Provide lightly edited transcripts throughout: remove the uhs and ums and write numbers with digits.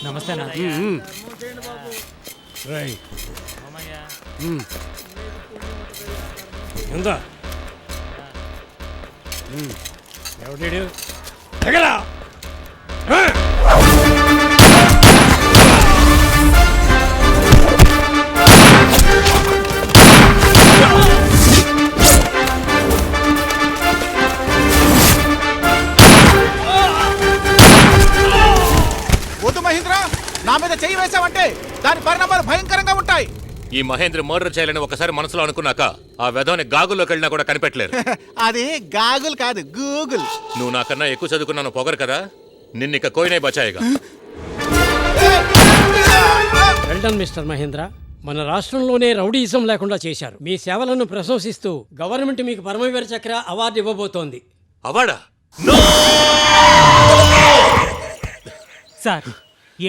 నమస్తే ఎంత ఎవడు ఎగరా వద్దు మహేంద్ర, నా మీద చెయ్యి వేసావంటే దాని పరిణామాలు భయంకరంగా ఉంటాయి. ఈ మహేంద్ర మర్డర్ చేయాలని ఒకసారి మనసులో అనుకున్నాక ఆ వెధవని గాగుల్లోకి వెళ్ళినా కూడా కనిపెట్టలేరు. అది గాగుల్ కాదు, గూగుల్. నువ్వు నాకన్నా ఎక్కువ చదువుకున్నాను పొగరు కదా, నిన్నిక కోయినే బచాయిగా. వెల్డన్ మిస్టర్ మహేంద్ర, మన రాష్ట్రంలోనే రౌడీయిజం లేకుండా చేశారు. మీ సేవలను ప్రశంసిస్తూ గవర్నమెంట్ మీకు పరమవీర చక్ర అవార్డు ఇవ్వబోతోంది. అవార్డా? సార్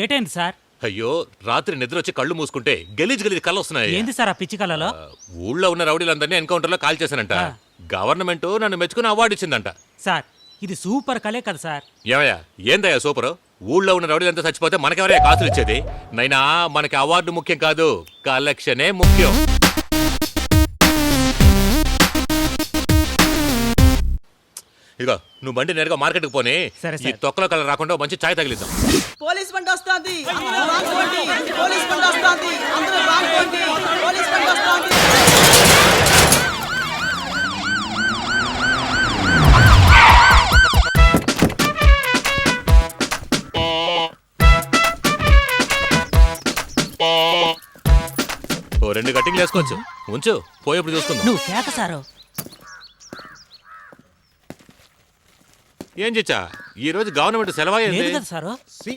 ఏటైంది సార్? అయ్యో, రాత్రి నిద్ర వచ్చి కళ్ళు మూసుకుంటే గలీజ్ కళ్ళు వస్తున్నాయి. ఏంది సార్ ఆ పిచ్చి కళలో? ఊళ్ళో ఉన్న రౌడీలందరినీ ఎన్కౌంటర్ లో కాల్ చేశానంట. గవర్నమెంట్ నన్ను మెచ్చుకుని అవార్డు ఇచ్చిందంట. సార్ ఇది సూపర్ కలే కదా సార్. ఏమయ్యా, ఏందయ్యా సూపర్? ఊళ్ళో ఉన్న రౌడీలంతా చచ్చిపోతే మనకెవరయ్యా కాసులు ఇచ్చేది? నైనా మనకి అవార్డు ముఖ్యం కాదు, కలెక్షనే ముఖ్యం. ఇదిగో, నువ్వు బండి నేరుగా మార్కెట్కి పోనీ. ఈ తొక్కలో కలర్ రాకుండా మంచి ఛాయ్ తగిలిద్దాం. పోలీస్ బండి వస్తుంది, పోలీస్ బండి వస్తుంది, అందరూ రాండి, పోలీస్ బండి వస్తుంది. ఓ 2 కట్టింగ్లు వేసుకోవచ్చు, ఉంచు, పోయేప్పుడు చూసుకుందాం. నువ్వు కేక సారు. ఏం చిచ్చా, ఈ రోజు గవర్నమెంట్ సెలవు సారు.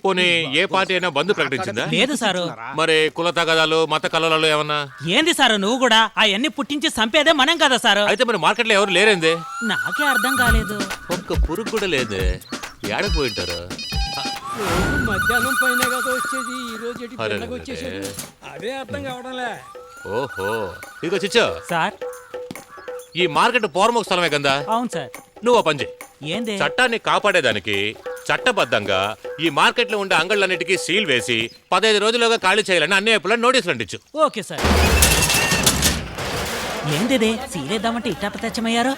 పోనీ ఏ పార్టీ అయినా బంద్ ప్రకటించిందా? లేదు సారు. మరి కుల తగాదాలు మత కలహాలు ఏమన్నా? ఏంది సారు, నువ్వు కూడా అవన్నీ పుట్టించి చంపేదే మనం కదా సారు. అయితే మరి మార్కెట్ లో ఎవరు లేరేంది? నాకే అర్థం కాలేదు. ఒక్క పురుగు కూడా లేదే, ఏడకు పోయింటారు. మధ్యాహ్నం పైన కదా వచ్చేది, ఈ రోజు వచ్చేసేది అదే అర్థం కావడంలే. ఓహో, ఇదిగో చిచ్చా సార్, ఈ మార్కెట్ పోర్మొక స్థలమే కదా. అవును సార్. నువ్వు పని చేయి, ఏంది చట్టాన్ని కాపాడేదానికి చట్టబద్ధంగా ఈ మార్కెట్ లో ఉండే అంగళ్ళన్నిటికీ సీల్ వేసి 15 రోజులుగా ఖాళీ చేయాలని అన్ని వైపులా నోటీసులు అంటించు. Okay sir. ఏంది సీలేద్దామంటే ఇట్ట తెచ్చమయ్యారు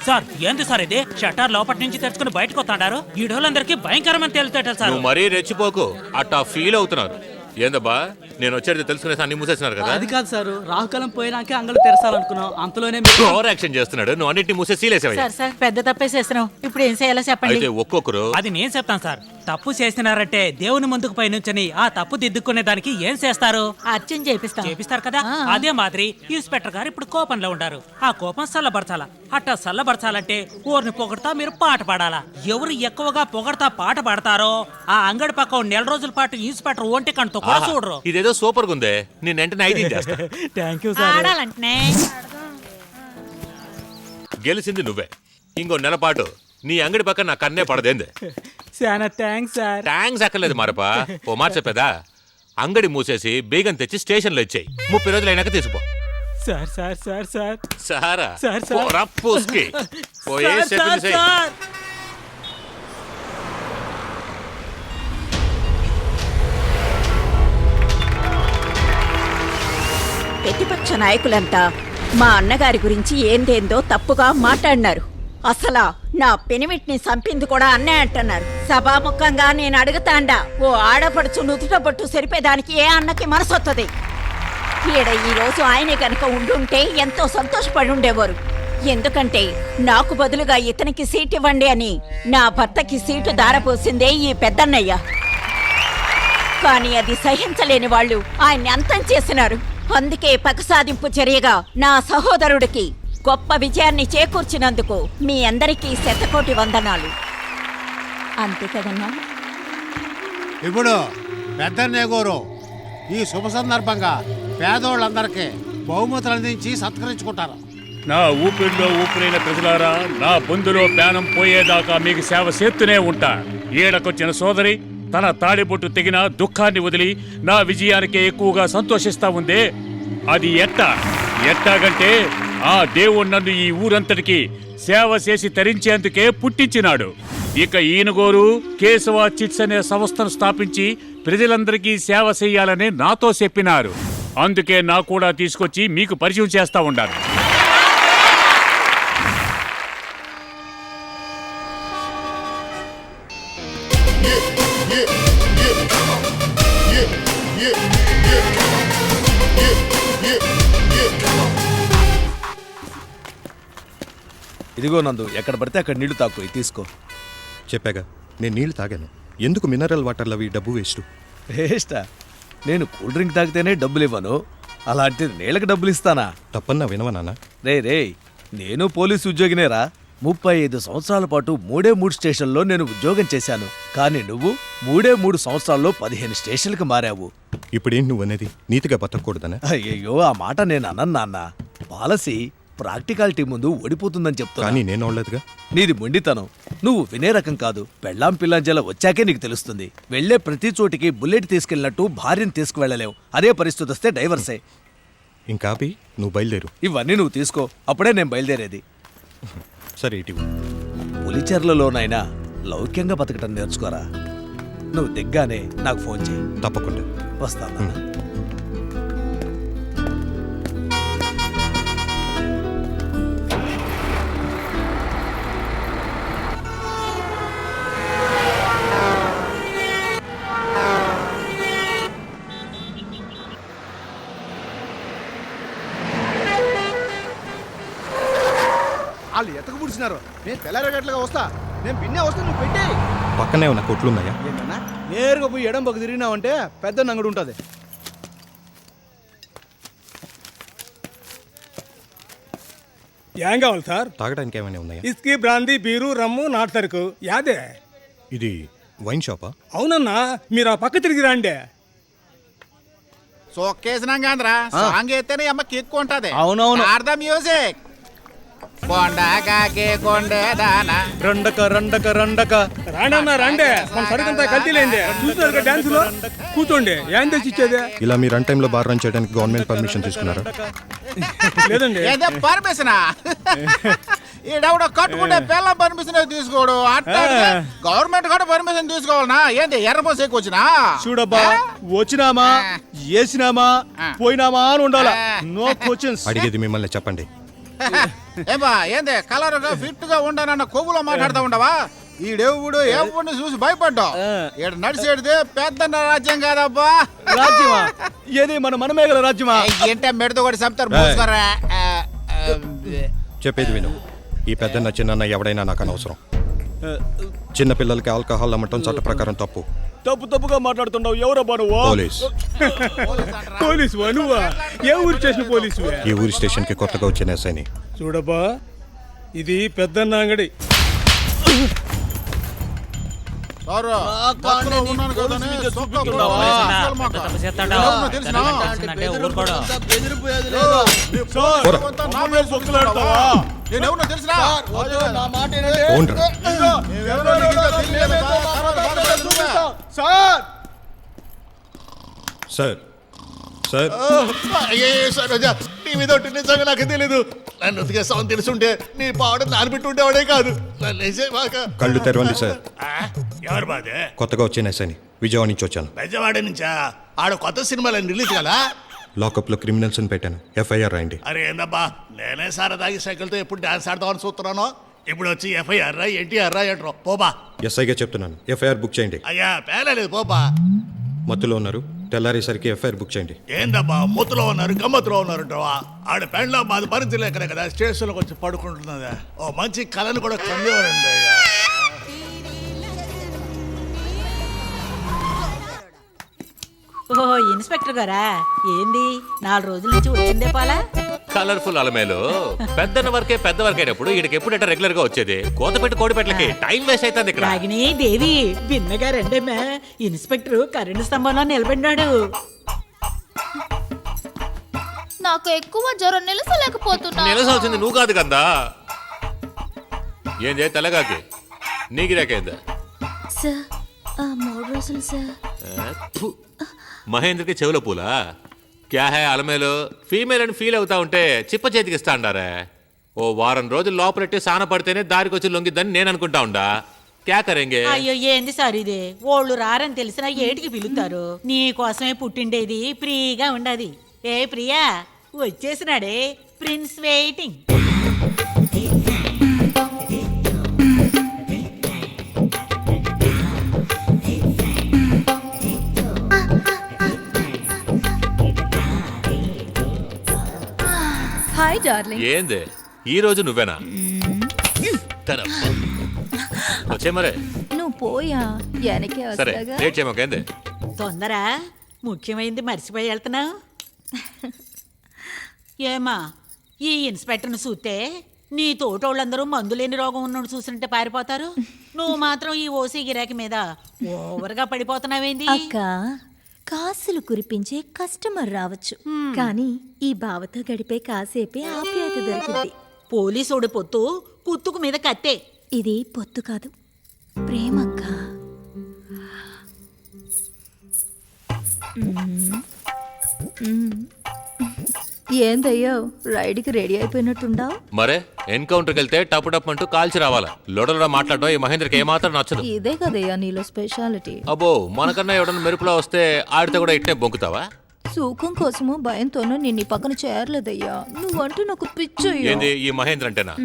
సార్? ఏంది సార్ ఇది? షట్టర్ లోపటి నుంచి తెచ్చుకుని బయటకు వస్తాడారు. ఈడోళ్ళందరికీ భయంకరమైన తేలుతాడు సార్. మరీ రెచ్చిపోకు, అట్టా ఫీల్ అవుతున్నారు. ఏందబ్బా, నేను వచ్చేది తెలుసుకునేసి అన్ని మూసేస్తున్నారు కదా. అది కాదు సార్, రాహుకాలం పోయినాకే అంగళ్ళు తెరసాలనుకున్నాం, అంతలోనే ఓవర్ యాక్షన్ చేస్తున్నాడు. నువ్వు అన్నింటినీ మూసే సీలేసావయ్యా. సార్ సార్ పెద్ద తప్పేసేస్తున్నాం, ఇప్పుడు ఏం చేయాలో చెప్పండి. అయితే ఒక్కొక్కరు. అది నేను చెప్తాను సార్. తప్పు చేసినారంటే దేవుని ముందుకు పైనుంచని ఆ తప్పు దిద్దుకునే దానికి ఏం చేస్తారు? అర్చన చేపిస్తారు కదా. అదే మాదిరి ఇన్స్పెక్టర్ గారు ఇప్పుడు కోపంలో ఉండారు. ఆ కోపం చల్లబరచాలా. అట్టా చల్లబరచాలంటే ఊరిని పొగడతా మీరు పాట పాడాలా. ఎవరు ఎక్కువగా పొగడతా పాట పాడతారో ఆ అంగడి పక్క 1 రోజుల పాటు ఇన్స్పెక్టర్ ఒంటి కంటతో కూడా చూడరు. ఇదేదో సూపర్ గా ఉందే, నేను వెంటనే 5 చేస్తా. Thank you sir. ఆడాలంటే గెలిచింది నువ్వే. ఇంకో నెల పాటు నీ అంగడి పక్క నా కన్నే పడదేందే. చాలా థ్యాంక్స్ సార్. థ్యాంక్స్ అక్కర్లేదు మారపా. ఓ మాట చెప్పేదా, అంగడి మూసేసి బేగం తెచ్చి స్టేషన్లో ఇచ్చేయి. 30 రోజులు అయినాక తీసుకో. సార్ సార్ సార్ సార్ సారా సార్ సార్ పూసుకి పోయే చెప్పింది చెయ్యి. ప్రతిపక్ష నాయకులంతా మా అన్నగారి గురించి ఏందేందో తప్పుగా మాట్లాడినారు. అసలా నా పెనిమిటిని చంపింది కూడా అన్నే అంటున్నారు. సభాముఖంగా నేను అడుగుతాండా, ఓ ఆడపడుచు నుదుట పట్టు సరిపేదానికి ఏ అన్నకి మనసొత్తది? ఈడ ఈ రోజు ఆయనే గనక ఉండుంటే ఎంతో సంతోషపడి ఉండేవారు. ఎందుకంటే నాకు బదులుగా ఇతనికి సీట్ ఇవ్వండి అని నా భర్తకి సీటు దారపోసిందే ఈ పెద్దన్నయ్య. కానీ అది సహించలేని వాళ్ళు ఆయన్ని అంతం చేసినారు. అందుకే పగసాదింపు చర్యగా నా సహోదరుడికి గొప్ప విజయాన్ని చేకూర్చినందుకు మీ అందరికీ 100 కోటి వందనాలు. అంతే కదన్నా. ఇప్పుడు పెద్దన్నయ్య గారు ఈ శుభ సందర్భంగా పేదోళ్ళందరికీ బహుమతులు అందించి సత్కరించుకుంటారు. నా ఊపిరిలో ఊపిరైన ప్రజలారా, నా బొందులో ప్రాణం పోయేదాకా మీకు సేవ చేస్తూనే ఉంటా. ఈడకొచ్చిన సోదరి తన తాడిబొట్టు తెగిన దుఃఖాన్ని వదిలి నా విజయానికే ఎక్కువగా సంతోషిస్తా ఉందే, అది ఎట్టాగంటే ఆ దేవుడు నన్ను ఈ ఊరంతటికి సేవ చేసి తరించేందుకే పుట్టించినాడు. ఇక ఈయనగోరు కేశవ చిట్స్ అనే సంస్థను స్థాపించి ప్రజలందరికీ సేవ చేయాలని నాతో చెప్పినారు. అందుకే నా కూడా తీసుకొచ్చి మీకు పరిచయం చేస్తా ఉండాలి. ఇదిగో నందు, ఎక్కడ పడితే అక్కడ నీళ్లు తాకు, ఇది తీసుకో. చెప్పాగా నేను నీళ్లు తాగాను. ఎందుకు మినరల్ వాటర్లు అవి డబ్బు వేస్ట్? వేస్టా? నేను కూల్ డ్రింక్ తాగితేనే డబ్బులు ఇవ్వను, అలాంటిది నీళ్ళకి డబ్బులు ఇస్తానా? తప్పన్నా వినవా నాన్న? రే, నేను పోలీసు ఉద్యోగినేరా. 35 సంవత్సరాల పాటు 3 స్టేషన్లో నేను ఉద్యోగం చేశాను. కానీ నువ్వు 3 సంవత్సరాల్లో 15 స్టేషన్లకు మారావు. ఇప్పుడేంటి నువ్వు అనేది? నీతిగా బతకూడదనా? అయ్యయ్యో, ఆ మాట నేను అన్నాను నాన్న. పాలసీ ప్రాక్టికాలిటీ ముందు ఓడిపోతుందని చెప్తున్నా. కానీ నేను అవలేదుగా. నీది మొండితనం. నువ్వు వినే రకం కాదు. పెళ్ళాం పిల్లాంజల వచ్చాకే నీకు తెలుస్తుంది. వెళ్లే ప్రతి చోటికి బుల్లెట్ తీసుకెళ్ళినట్టు భార్యను తీసుకువెళ్ళలేవు. అదే పరిస్థితి వస్తే డైవర్సే. ఇంకా ఆపి నువ్వు బయలుదేరు. ఇవన్నీ నువ్వు తీసుకో, అప్పుడే నేను బయలుదేరేది. సరే ఇటు. పులిచెర్లలోనైనా లౌక్యంగా బతకటం నేర్చుకోరా. నువ్వు దిగ్గానే నాకు ఫోన్ చేయి. తప్పకుండా వస్తాను. వాళ్ళు ఎతకు పుడిచినారు. నేను తెల్లారగట్లుగా వస్తా. నేను బిన్నే వస్తా, నువ్వు పెట్టే. పక్కనే ఉన్న కొట్లున్నాయా? ఏంటన్నా నేరుగా పోయి ఎడం పక్క తిరిగినావంటే పెద్ద నంగడు ఉంటుంది. ఏం కావాలి సార్? తాగడానికి ఏమైనా ఉన్నాయా? ఇస్కీ, బ్రాందీ, బీరు, రమ్ము, నాటు సరుకు. యాదే ఇది వైన్ షాపా? అవునన్నా, మీరు ఆ పక్క తిరిగి రండి. సొక్కేసినాం కాంద్రా, సాంగ్ అయితేనే అమ్మకి ఎక్కువ ఉంటది. అవునవును. Are the music. కొండకాకే కొండేదానా రండక రాండన్నా రండి. మన సరుకంతా కల్తీలేండి. చూస్తున్నారు డాన్స్ లో. కూర్చోండి. ఏం తెచ్చి ఇచ్చేది? ఇలా మీరు రన్ టైంలో బార్ రన్ చేయడానికి గవర్నమెంట్ పర్మిషన్ తీసుకున్నారా? లేదండి. ఏదో పర్మిషనా? ఈడెవడ కట్టుకుంటే పిల్ల పర్మిషన్ తీసుకోడు. అట్లా గవర్నమెంట్ కూడా పర్మిషన్ తీసుకోవాలనా? ఏంటి ఎర్రపోసి ఎక్కువ వచ్చినా? చూడబ్బా, వచ్చినామా వేసినామా పోయినామా అని ఉండాలా. No questions. అడిగేది మిమ్మల్ని చెప్పండి. ఏమా ఏంది కలర్ గా ఫిట్ గా ఉండనన్న కొవ్వులో మాట్లాడుతూ ఉండవా? ఈడెవుడు ఎవరిని చూసి భయపడ్డావు. ఈడ నడిచేది పెద్ద రాజ్యం కాదబ్బా. రాజ్యమా? ఏది మన మనమేగల రాజ్యమా? ఏంటే మెడతో కూడా చెప్తారు. మూసుకోరా. చెప్పేది విను. ఈ పెద్దన్న చిన్న ఎవడైనా నాకు అనవసరం. చిన్న పిల్లలకి ఆల్కహాల్ అమ్మటం చట్ట ప్రకారం తప్పు. తప్పుగా మాట్లాడుతున్నావు. ఎవరబ్బా నువ్వు? పోలీస్. పోలీసు నువ్వా? ఏ ఊరు స్టేషన్ పోలీసు? ఈ ఊరి స్టేషన్ కి కొత్తగా వచ్చిన ఎస్ఐని. చూడబ్బా, ఇది పెద్దన్న అంగడి. సార్ సార్ నీ మీద నిజంగా నాకు తెలీదు. నన్ను ఉతికేస్తామని తెలుసుంటే నీ పాడు నానబెట్టి ఉండేవాడే కాదు. కళ్ళు తెరవండి సార్. ఎవరు బాధే? కొత్తగా వచ్చిన ఎస్ఐని. విజయవాడ నుంచి వచ్చాను. పెద్దవాడ నుంచా? ఆడ కొత్త సినిమాలు రిలీజ్ కదా? లాకప్ లో క్రిమినల్స్ అని పెట్టాను. ఎఫ్ఐఆర్ రాయండి. అరే ఏందబ్బా, నేనే సరదాగి సైకిల్తో ఎప్పుడు డాన్స్ ఆడతామని చూస్తున్నాను. ఇప్పుడు వచ్చి ఎఫ్ఐఆర్ రా ఎన్టీఆర్ రా అంటారు. పోబా. ఎస్ఐగా చెప్తున్నాను, ఎఫ్ఐఆర్ బుక్ చేయండి. అయ్యా పేలేదు, పోబా. మత్తులో ఉన్నారు, తెల్లారేసరికి ఎఫ్ఐఆర్ బుక్ చేయండి. ఏందబ్బా, ముత్తులో ఉన్నారు, గమ్మత్తులో ఉన్నారంటావా? ఆడ పెండ్లో మాది భరించలేకనే కదా స్టేషన్లోకి వచ్చి పడుకుంటున్నదా. ఓ మంచి కళను కూడా కందేవారండి. ఓ ఇన్స్పెక్టర్ గారా, ఏంది 4 రోజుల నుంచి వచ్చిందే పాలా? కలర్ఫుల్ అలమేలు పెద్దన్న వరకే పెద్ద వరకు అయినప్పుడు వీడికి ఎప్పుడంటే రెగ్యులర్ గా వచ్చేది. కోతపెట్టి కోడిపెట్లకి టైం వేస్ట్ అవుతుంది ఇక్కడ. రాగిణి దేవి భిన్నగా రెండేమే. ఇన్స్పెక్టర్ కరెంటు స్తంభంలో నిలబడినాడు. నాకు ఎక్కువ జ్వరం నిలసలేకపోతున్నా. నిలసాల్సింది నువ్వు కాదు కదా. ఏంది తెల్లగాకి నీగిరాకేందా? సార్ 3 రోజులు సార్. మహేంద్రకి చెవుల పూలా? క్యా హే అలమేలు ఫీమేల్ అని ఫీల్ అవుతా ఉంటే చిప్ప చేతికి ఇస్తా అంటారే. ఓ వారం రోజులు లోపలెట్టి సాన పడితేనే దారికి వచ్చి లొంగిద్దని నేను అనుకుంటా ఉండా. క్యా కరేంగే? అయ్యో ఏంది సార్ ఇదే, ఓళ్ళు రారని తెలిసినా ఏటికి పిలుస్తారు. నీ కోసమే పుట్టిండేది, ఫ్రీగా ఉండదు. ఏ ప్రియా వచ్చేసినాడే, ప్రిన్స్ వెయిటింగ్. Hi darling. ఏంది ఈ రోజు నువ్వేనా? వచ్చే మరే. నువ్వు పోయా వెనకే సరే వస్తాగా. లేట్ చేయమాకేంది. తొందర ముఖ్యమైనది మర్చిపోయి వెళ్తున్నావు. ఏమా ఈ ఇన్స్పెక్టర్ని చూస్తే నీ తోటోళ్ళందరూ మందులేని రోగం ఉన్నోడు చూసినట్టే పారిపోతారు. నువ్వు మాత్రం ఈ ఓసీ గిరాకీ మీద ఓవర్గా పడిపోతున్నావేంది? అక్క, కాసులు కురిపించే కస్టమర్ రావచ్చు, కానీ ఈ బావతో గడిపే కాసేపే ఆప్యాయత దొరికింది. పోలీసోడి పొత్తు కుత్తుకు మీద కత్తే. ఇది పొత్తు కాదు, ప్రేమక్క. ఏందయ్యో రైడ్కి రెడీ అయిపోయినట్టుండవు. మరే ఎన్కౌంటర్కి వెళ్తే టప్ టప్ అంటూ కాల్చి రావాలా. లోడలో మాట్లాడడం ఈ మహేంద్రకి ఏమాత్రం నచ్చదు. ఇదే కదయ్యా నీలో స్పెషాలిటీ. అబ్బో మనకన్నా ఎవడన్నా మెరుపులో వస్తే ఆడితే కూడా ఇట్టే బొంకుతావా? సుఖం కోసము భయంతోనూ నిన్ను ఈ పక్కన చేరలేదయ్యా. నువ్వంటూ నాకు పిచ్చయ్యా. ఏంది ఈ మహేంద్ర అంటేనా?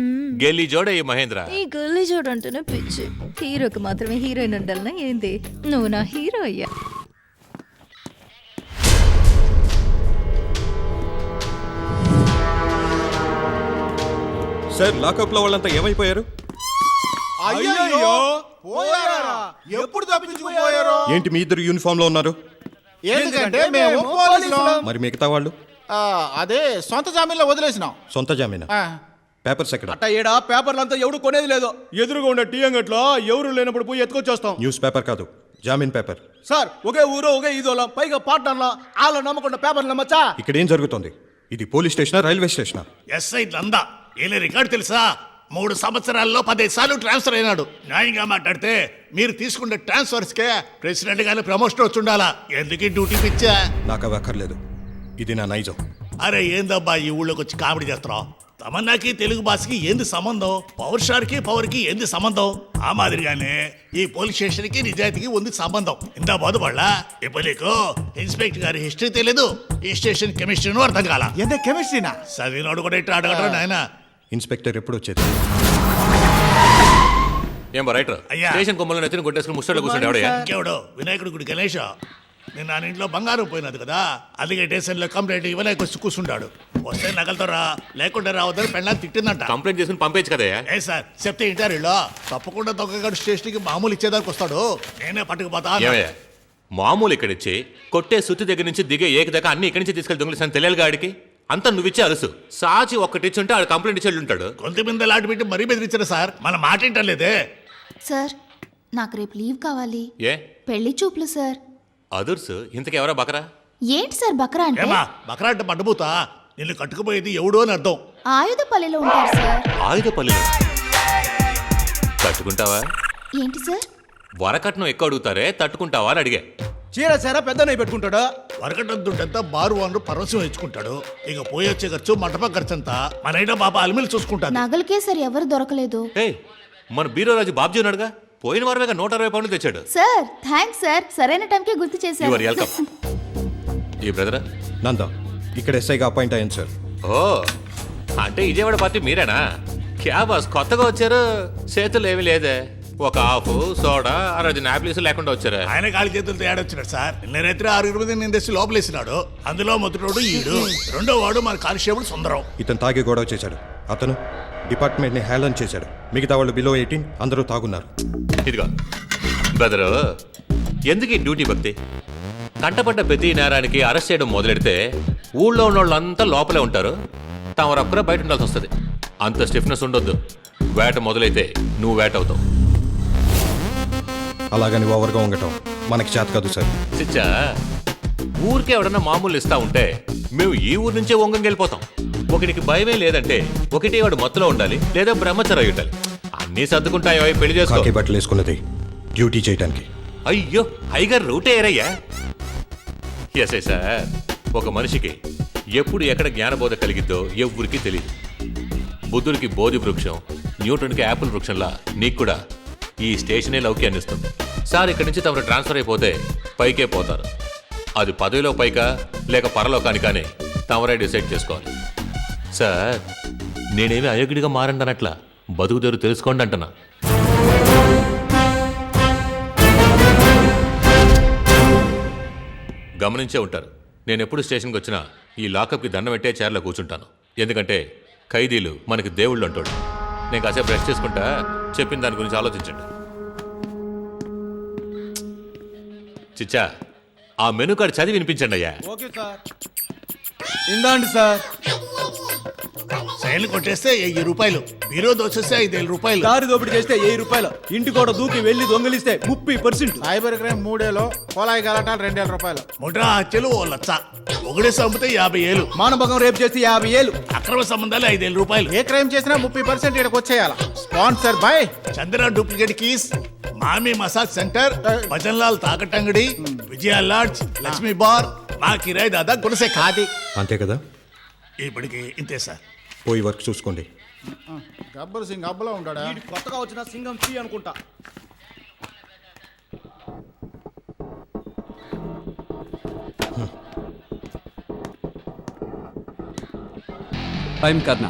గెల్లి జోడే ఈ మహేంద్ర. ఈ గల్లీ చూడంటేనే పిచ్చి. హీరోకి మాత్రమే హీరోయిన్ ఉండాలనా ఏంది? నువ్వు నా హీరో అయ్యా. సార్ లాకప్ లో వాళ్ళంతా ఏమైపోయారు? అయ్యయ్యో పోయారా? ఎప్పుడు తప్పించుకుపోయారు? ఏంటి మీ ఇద్దరు యూనిఫామ్ లో ఉన్నారు? ఎందుకంటే మేము పోలీసులం. మరి మిగతా వాళ్ళు? అదే సొంత జామీన్లో వదిలేసినాం. సొంత జామీనా? పేపర్స్ ఎక్కడ? అట్ట ఏడా పేపర్లంతా ఎవడు కొనేది లేదు. ఎదురుగా ఉండే టీ అంగట్లో ఎవరు లేనప్పుడు పోయి ఎత్తుకొచ్చేస్తాం. న్యూస్ పేపర్ కాదు, జామీన్ పేపర్. సార్ ఒకే ఊరు ఒకే ఈదోళం, పైగా పార్ట్నర్లా వాళ్ళ నమ్మకుండా పేపర్లు నమ్మచ్చా? ఇక్కడ ఏం జరుగుతుంది? ఇది పోలీస్ స్టేషనా, రైల్వే స్టేషనా? ఎస్ఐ నందా ఏలే రికార్డు తెలుసా? 3 సంవత్సరాల్లో 15 సార్లు ట్రాన్స్ఫర్ అయినాడు. న్యాయంగా మాట్లాడితే మీరు తీసుకున్న ట్రాన్స్ఫర్స్కే ప్రెసిడెంట్ గారి ప్రమోషన్ వచ్చి ఉండాలా. ఎందుకు డ్యూటీ పిచ్చా? నాకు అవి అక్కర్లేదు, ఇది నా నైజం. అరే ఏందబ్బా ఈ ఊళ్ళోకి వచ్చి కామెడీ చేస్తున్నావు? తమన్నాకి తెలుగు భాషకి ఏంది సంబంధం? పవర్ స్టార్కి పవర్కి ఏంది సంబంధం? ఆ మాదిరిగానే ఈ పోలీస్ స్టేషన్కి నిజాయితీకి ఉంది సంబంధం. ఇంత బాధపడలా? ఇప్పుడు నీకు ఇన్స్పెక్టర్ గారి హిస్టరీ తెలియదు, ఈ స్టేషన్ కెమిస్ట్రీ అర్థం కాల. ఎంత కెమిస్ట్రీనా? చదివినోడు కూడా ఇట్లా అడగడరా నాయన. ఇన్స్పెక్టర్ ఎప్పుడు వచ్చేది? ఏం బా రైటర్? అయ్యా. స్టేషన్ కొమ్మలో నెత్తిని కొట్టేసుకుని ముస్టర్లో కూర్చోండి ఎవడయ్యా? ఇంకెవడో వినాయకుడి గుడి గణేష్. నేను నా ఇంట్లో బంగారం పోయినది కదా, అందుకే స్టేషన్లో కంప్లైంట్ ఇవ్వలేక వచ్చి కూర్చుంటాడు. వస్తే నగలతో రా, లేకుండా రావద్దని పెళ్ళని తిట్టిందంట. కంప్లైంట్ చేసుకుని పంపేచ్చు కదయ్యా. ఏ సార్ చెప్తే ఇంటారు ఇళ్ళు. తప్పకుండా దొంగగాడు స్టేషన్కి మామూలు ఇచ్చేదానికి వస్తాడు, నేనే పట్టుకుపోతా. ఏమయ్యా మామూలు ఇక్కడిచ్చి కొట్టే సుత్తి దగ్గర నుంచి దిగే ఏక దాకా అన్ని ఇక్కడి నుంచి తీసుకెళ్ళి దొంగలిసాను తెలియాలి ఆడికి. అంతా నువ్విచ్చే అలుసు సాచి ఒక్కటిచ్చుంటే ఆడు కంప్లైంట్ ఇచ్చి ఉంటాడు. కొంతమంది లాంటి పెట్టి మరీ బెదిరించారు సార్, మన మాట ఏంటలేదే. సార్ నాకు రేపు లీవ్ కావాలి. ఏ పెళ్లి చూపులు సార్. అదుర్సు ఇంతకు ఎవరా బకరా? ఏంటి సార్ బక్రా అంటే? ఏమా బకరా అంటే పడ్డబోతా? నిన్ను కట్టుకుపోయేది ఎవడో అని అర్థం. ఆయుధపల్లిలో ఉంటారు సార్. ఆయుధపల్లి తట్టుకుంటావా? ఏంటి సార్? వరకట్నం ఎక్కువ అడుగుతారే, తట్టుకుంటావా అని అడిగా. చీర సారా పెద్దనై పెట్టుకుంటాడా? వరకటంతా బారు వాను పరవశం ఇచ్చుకుంటాడు. ఇక పోయొచ్చే ఖర్చు మంటప ఖర్చు అంతా మన ఇంట్లో పాప అలిమిలు చూసుకుంటాను. నగలకే సార్ ఎవరు దొరకలేదు. ఏ మన బీరోరాజు బాబ్జీ ఉన్నాడుగా, పోయిన వారమేగా 160 పౌండ్లు తెచ్చాడు. సార్ థ్యాంక్స్ సార్, సరైన టైంకే గుర్తు యు చేశారు. Are welcome. ఈ బ్రదరా నందా ఇక్కడ ఎస్ఐగా అపాయింట్ అయ్యాను సార్. ఓ అంటే విజయవాడ పార్టీ మీరేనా? క్యా బాస్ కొత్తగా వచ్చారు, చేతులు ఏమీ లేదే. ఒక హాఫ్ సోడా 6 యాపిల్స్ లేకుండా వచ్చారా? ఆయన కాలి చేతులతో ఏడొచ్చినాడు సార్. నిన్న రాత్రి 6 మంది నేను తెచ్చి లోపలేసినాడు. అందులో మొదటివాడు ఈడు, రెండో వాడు మన కానిస్టేబుల్ సుందరం. ఇతను తాగి గొడవ చేశాడు. అతను డిపార్ట్మెంట్ ని హేళన చేశాడు. మిగతా వాళ్ళు బిలో 18, అందరూ తాగున్నారు. ఇదిగో బ్రదరు, ఎందుకు ఈ డ్యూటీ భక్తి? కంటపడ్డ ప్రతి నేరానికి అరెస్ట్ చేయడం మొదలెడితే ఊళ్ళో ఉన్న వాళ్ళంతా లోపలే ఉంటారు, తమరొక్కరే బయట ఉండాల్సి వస్తుంది. అంత స్టిఫ్నెస్ ఉండొద్దు. వేట మొదలైతే నువ్వు వేట అవుతావు. అలాగని ఓవర్గా ఉండటం మనకి చేత కాదు సార్. చిచ్చా ఊరికే ఎవడన్నా మామూలు ఇస్తా ఉంటే మేము ఈ ఊరు నుంచే వంగం వెళ్ళిపోతాం. ఒకనికి భయమే లేదంటే ఒకటి వాడు మత్తులో ఉండాలి, లేదా బ్రహ్మచర్య ఉండాలి. అన్నీ సర్దుకుంటాయో పెళ్లి చేసుకో. కాకి బట్టలు వేసుకున్నది డ్యూటీ చేయడానికి. అయ్యో హైగర్ రూటే ఏరయ్యా. ఎస్ సార్, ఒక మనిషికి ఎప్పుడు ఎక్కడ జ్ఞానబోధ కలిగిద్దో ఎవ్వరికీ తెలియదు. బుద్ధుడికి బోధి వృక్షం, న్యూటన్కి యాపిల్ వృక్షంలా నీకు కూడా ఈ స్టేషనే లౌక్యాన్ని ఇస్తుంది. సార్ ఇక్కడి నుంచి తమరు ట్రాన్స్ఫర్ అయిపోతే పైకే పోతారు. అది పదవిలో పైకా లేక పరలోకానికానే తమరే డిసైడ్ చేసుకోవాలి. సార్ నేనేమి అయోగ్యుడిగా మారండనట్లా, బతుకుదేరు తెలుసుకోండి అంటున్నా. గమనించే ఉంటారు, నేను ఎప్పుడు స్టేషన్కి వచ్చినా ఈ లాకప్కి దండం పెట్టే చైర్లో కూర్చుంటాను. ఎందుకంటే ఖైదీలు మనకి దేవుళ్ళు అంటాడు. నేను కాసేపు రెస్ట్ చేసుకుంటా, చెప్పిన దాని గురించి ఆలోచించండి. చిచ్చా, ఆ మెనూ కార్డు చదివి వినిపించండి అయ్యా. Okay sir. ఇందాండి సార్. శైలు కొట్టేస్తే 1000 రూపాయలు, బీరో దోచేస్తే 5000 రూపాయలు, దారి దోపిడీ చేస్తే 1000 రూపాయలు, ఇంటి కూడా దూకి వెళ్లి దొంగిలిస్తే 30%, సైబర్ క్రైమ్ 3 ఏళ్ళు, కోలాయి గలాటాలు 2000 రూపాయలు, ముఠా హత్యలు 1 లక్ష, ఒకడే చంపితే 50,000, మానభంగం రేపు చేస్తే 50,000, అక్రమ సంబంధాలు 5000 రూపాయలు. ఏ క్రైమ్ చేసినా 30% ఇక్కడికి వచ్చేయాల. Sponsor by Chandra duplicate keys, mummy massage center, Bhajan Lal తాకటంగడి, విజయ లాడ్జ్, లక్ష్మీ బార్, మా కిరాయి దాదా గుణసే ఖాది. అంతే కదా, ఇప్పటికి ఇంతే సార్. పోయి వర్క్ చూసుకోండి. గబ్బర్ సింగ్ అబ్బలో ఉంటాడా? కొత్తగా వచ్చిన సింగం ఫ్రీ అనుకుంటా. ఐఎమ్ కర్ణ.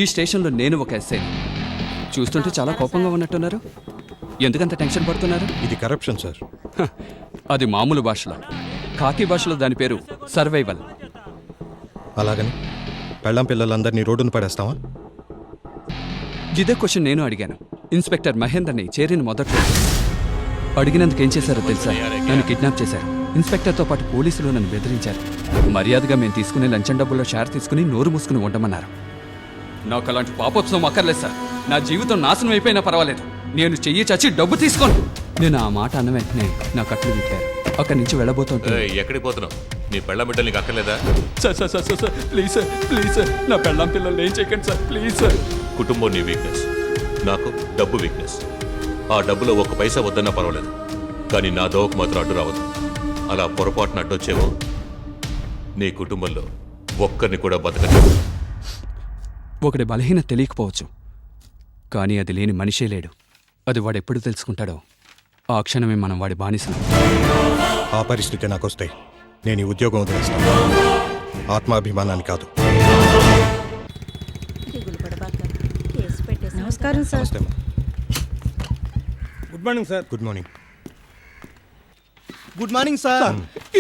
ఈ స్టేషన్లో నేను ఒక ఎస్ఐ. చూస్తుంటే చాలా కోపంగా ఉన్నట్టున్నారు. ఎందుకంత టెన్షన్ పడుతున్నారు? ఇది కరప్షన్ సార్. అది మామూలు భాషలో, కాకి భాషలో దాని పేరు సర్వైవల్. అలాగని పెళ్ళాం పిల్లలందరినీ రోడ్డును పడేస్తావా? ఇదే క్వశ్చన్ నేను అడిగాను. ఇన్స్పెక్టర్ మహేందర్ని చేరిన మొదట్లో అడిగినందుకు ఏం చేశారో తెలుసా? నన్ను కిడ్నాప్ చేశారు. ఇన్స్పెక్టర్తో పాటు పోలీసులు నన్ను బెదిరించారు. మర్యాదగా మేము తీసుకునే లంచం డబ్బుల్లో షేర్ తీసుకుని నోరు మూసుకుని ఉండమన్నారు. నాకు అలాంటి పాపోత్సవం అక్కర్లేదు సార్. నా జీవితం నాశనం అయిపోయినా పర్వాలేదు, నేను చెయ్యి చచ్చి డబ్బు తీసుకోను. నేను ఆ మాట అన్న వెంటనే నా కట్లు విప్పారు. అక్కడి నుంచి వెళ్ళబోతుంటే ఎక్కడికి పోతున్నావు? నీ పెళ్ళం బిడ్డలు నీకు అక్కర్లేదా? Sir sir sir sir please sir, please sir, నా పెళ్ళాం పిల్లల్ని ఏం చేయకండి సార్, ప్లీజ్ సార్. కుటుంబం నీ వీక్నెస్, నాకు డబ్బు వీక్నెస్. ఆ డబ్బులో 1 పైసా వద్దన్నా పర్వాలేదు, కానీ నా దోవకు మాత్రం అడ్డు రావద్దు. అలా పొరపాటున అడ్డొచ్చేమో నీ కుటుంబంలో ఒక్కరిని కూడా బతకలేదు. ఒకటి బలహీనత తెలియకపోవచ్చు, కానీ అది లేని మనిషే లేడు. అది వాడెప్పుడు తెలుసుకుంటాడో ఆ క్షణమే మనం వాడి బానిసలు. ఆ పరిస్థితి నాకు వస్తే నేను ఈ ఉద్యోగం వదిలేస్తాను. ఆత్మాభిమానాన్ని కాదు. నమస్కారం సార్. నమస్తే అమ్మా. Good morning sir. Good morning. Good morning sir.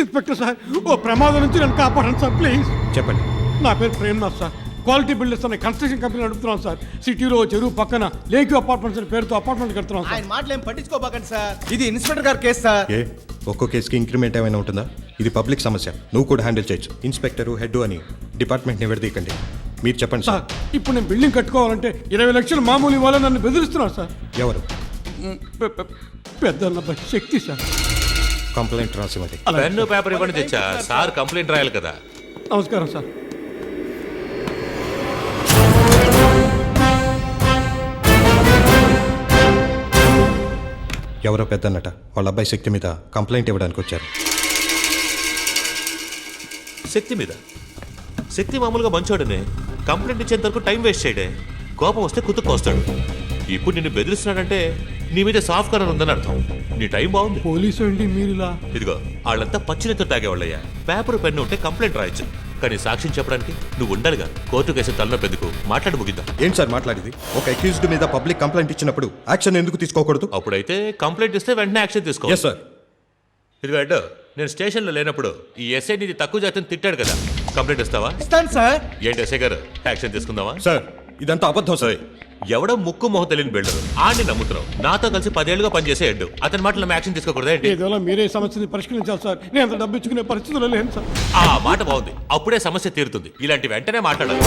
Inspector sir, ఓ ప్రమాదం నుంచి నన్ను కాపాడండి సార్, ప్లీజ్. చెప్పండి. నా పేరు ప్రేమ్నాథ్ సార్. క్వాలిటీ బిల్డర్స్ అనే కన్స్ట్రక్షన్ కంపెనీ నడుపుతున్నాం సార్. సిటీలో చెరువు పక్కన లేక్ అపార్ట్మెంట్స్ అనే పేరుతో అపార్ట్మెంట్ కడుతున్నాం సార్. ఆయన మాటలు ఏం పట్టించుకోబాకండి సార్. ఇది ఇన్స్పెక్టర్ గారి కేసు సార్. ఏ ఒక్కో కేసుకి ఇంక్రిమెంట్ ఏమైనా ఉంటుందా? ఇది పబ్లిక్ సమస్య, నువ్వు కూడా హ్యాండిల్ చేయొచ్చు. ఇన్స్పెక్టరు హెడ్ అని డిపార్ట్మెంట్ని విడదీయకండి. మీరు చెప్పండి సార్. ఇప్పుడు నేను బిల్డింగ్ కట్టుకోవాలంటే 20 లక్షలు మామూలు ఇవ్వాలని నన్ను బెదిరిస్తున్నారు సార్. ఎవరు? పెద్ద శక్తి సార్. కంప్లైంట్ రాసివ్వండి. పెన్ను పేపర్ ఇవ్వండి తెచ్చా. సార్ కంప్లైంట్ రాయాలి కదా. నమస్కారం సార్. ఎవరో పెద్దన్నట వాళ్ళ అబ్బాయి శక్తి మీద కంప్లైంట్ ఇవ్వడానికి వచ్చారు. శక్తి మీద? శక్తి మామూలుగా మంచోడనే, కంప్లైంట్ ఇచ్చేంత వరకు టైం వేస్ట్ చేయడే. కోపం వస్తే కుతుక్కొస్తాడు. ఇప్పుడు నిన్ను బెదిరిస్తున్నాడంటే నీ మీద సాఫ్ట్ కార్నర్ ఉందని అర్థం. నీ టైం బాగుంది. పోలీసు అండి మీరులా? ఇదిగో వాళ్ళంతా పచ్చినెత్తులు తాగేవాళ్ళయ్యా. పేపర్ పెన్ను ఉంటే కంప్లైంట్ రాయొచ్చు, కానీ సాక్ష్యం చెప్పడానికి నువ్వు ఉండాలిగా. కోర్టు కేసు తలనొప్పెందుకు? మాట్లాడి ముగిద్దాం. ఏంటి సార్ మాట్లాడేది? ఒక అక్యూజ్డ్ మీద పబ్లిక్ కంప్లైంట్ ఇచ్చినప్పుడు యాక్షన్ ఎందుకు తీసుకోకూడదు? అప్పుడైతే కంప్లైంట్ ఇస్తే వెంటనే యాక్షన్ తీసుకో. Yes sir. ఇదిగో అడ్డు, నేను స్టేషన్లో లేనప్పుడు ఈ ఎస్ఐ నీది తక్కువ జాతిని తిట్టాడు కదా, కంప్లైంట్ ఇస్తావా? ఇస్తాను సార్. ఏంటి ఎస్ఐ గారు, యాక్షన్ తీసుకుందామా? సార్ ఇదంతా అబద్ధం సార్. ఎవడో ముక్కు మొహం తెలియని బిల్డర్ ఆడిని నమ్ముతున్నావు. నాతో కలిసి 10 ఏళ్లుగా పనిచేసే హెడ్, అతని మాటలు యాక్షన్ తీసుకోకూడదా ఏంటి? ఏదోలా మీరే సమస్యని పరిష్కరించాలి సార్. నేను అంత డబ్బు ఇచ్చుకునే పరిస్థితుల్లో లేను సార్. ఆ మాట బాగుంది, అప్పుడే సమస్య తీరుతుంది. ఇలాంటి వెంటనే మాట్లాడాలి.